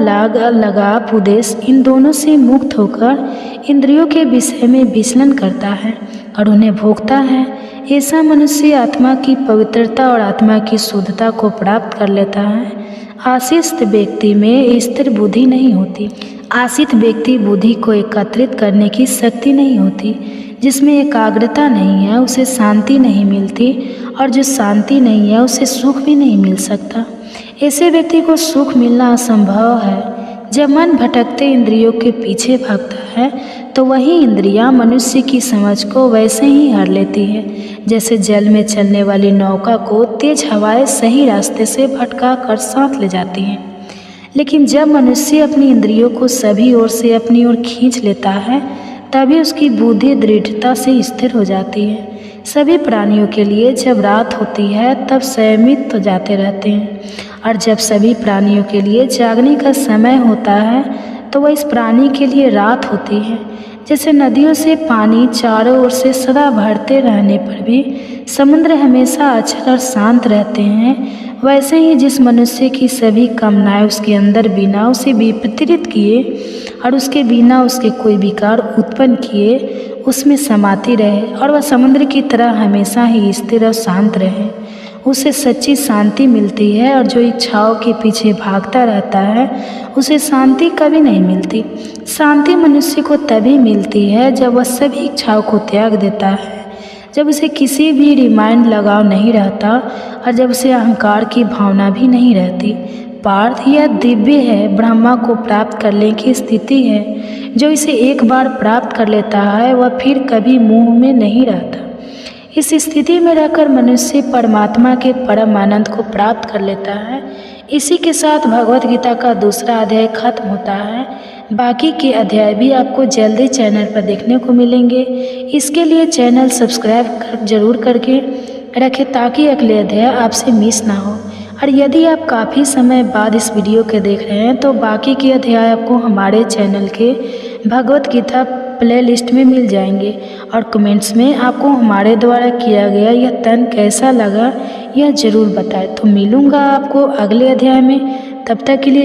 लगाव उद्देश्य इन दोनों से मुक्त होकर इंद्रियों के विषय में विचलन करता है और उन्हें भोगता है। ऐसा मनुष्य आत्मा की पवित्रता और आत्मा की शुद्धता को प्राप्त कर लेता है। आशिष्ट व्यक्ति में स्थिर बुद्धि नहीं होती। आशित व्यक्ति बुद्धि को एकत्रित करने की शक्ति नहीं होती। जिसमें एकाग्रता नहीं है उसे शांति नहीं मिलती, और जो शांति नहीं है उसे सुख भी नहीं मिल सकता। ऐसे व्यक्ति को सुख मिलना असंभव है। जब मन भटकते इंद्रियों के पीछे भागता है तो वही इंद्रियां मनुष्य की समझ को वैसे ही हर लेती है जैसे जल में चलने वाली नौका को तेज हवाएं सही रास्ते से भटका कर साथ ले जाती हैं। लेकिन जब मनुष्य अपनी इंद्रियों को सभी ओर से अपनी ओर खींच लेता है तभी उसकी बुद्धि दृढ़ता से स्थिर हो जाती है। सभी प्राणियों के लिए जब रात होती है तब संयमित तो जाते रहते हैं, और जब सभी प्राणियों के लिए जागने का समय होता है तो वह इस प्राणी के लिए रात होती है। जैसे नदियों से पानी चारों ओर से सदा भरते रहने पर भी समुद्र हमेशा अचल और शांत रहते हैं, वैसे ही जिस मनुष्य की सभी कामनाएं उसके अंदर बिना उसे विपरीत किए और उसके बिना उसके कोई विकार उत्पन्न किए उसमें समाती रहे और वह समुद्र की तरह हमेशा ही स्थिर और शांत रहे, उसे सच्ची शांति मिलती है। और जो इच्छाओं के पीछे भागता रहता है उसे शांति कभी नहीं मिलती। शांति मनुष्य को तभी मिलती है जब वह सभी इच्छाओं को त्याग देता है, जब उसे किसी भी रिमाइंड लगाव नहीं रहता और जब उसे अहंकार की भावना भी नहीं रहती। पार्थ यह दिव्य है, ब्रह्मा को प्राप्त करने की स्थिति है। जो इसे एक बार प्राप्त कर लेता है वह फिर कभी मुंह में नहीं रहता। इस स्थिति में रहकर मनुष्य परमात्मा के परम आनंद को प्राप्त कर लेता है। इसी के साथ भगवत गीता का दूसरा अध्याय खत्म होता है। बाकी के अध्याय भी आपको जल्दी चैनल पर देखने को मिलेंगे। इसके लिए चैनल सब्सक्राइब जरूर करके रखें ताकि अगले अध्याय आपसे मिस ना हो। और यदि आप काफ़ी समय बाद इस वीडियो के देख रहे हैं तो बाकी के अध्याय आपको हमारे चैनल के भगवत गीता प्लेलिस्ट में मिल जाएंगे। और कमेंट्स में आपको हमारे द्वारा किया गया यह तन कैसा लगा यह ज़रूर बताएं। तो मिलूँगा आपको अगले अध्याय में, तब तक के लिए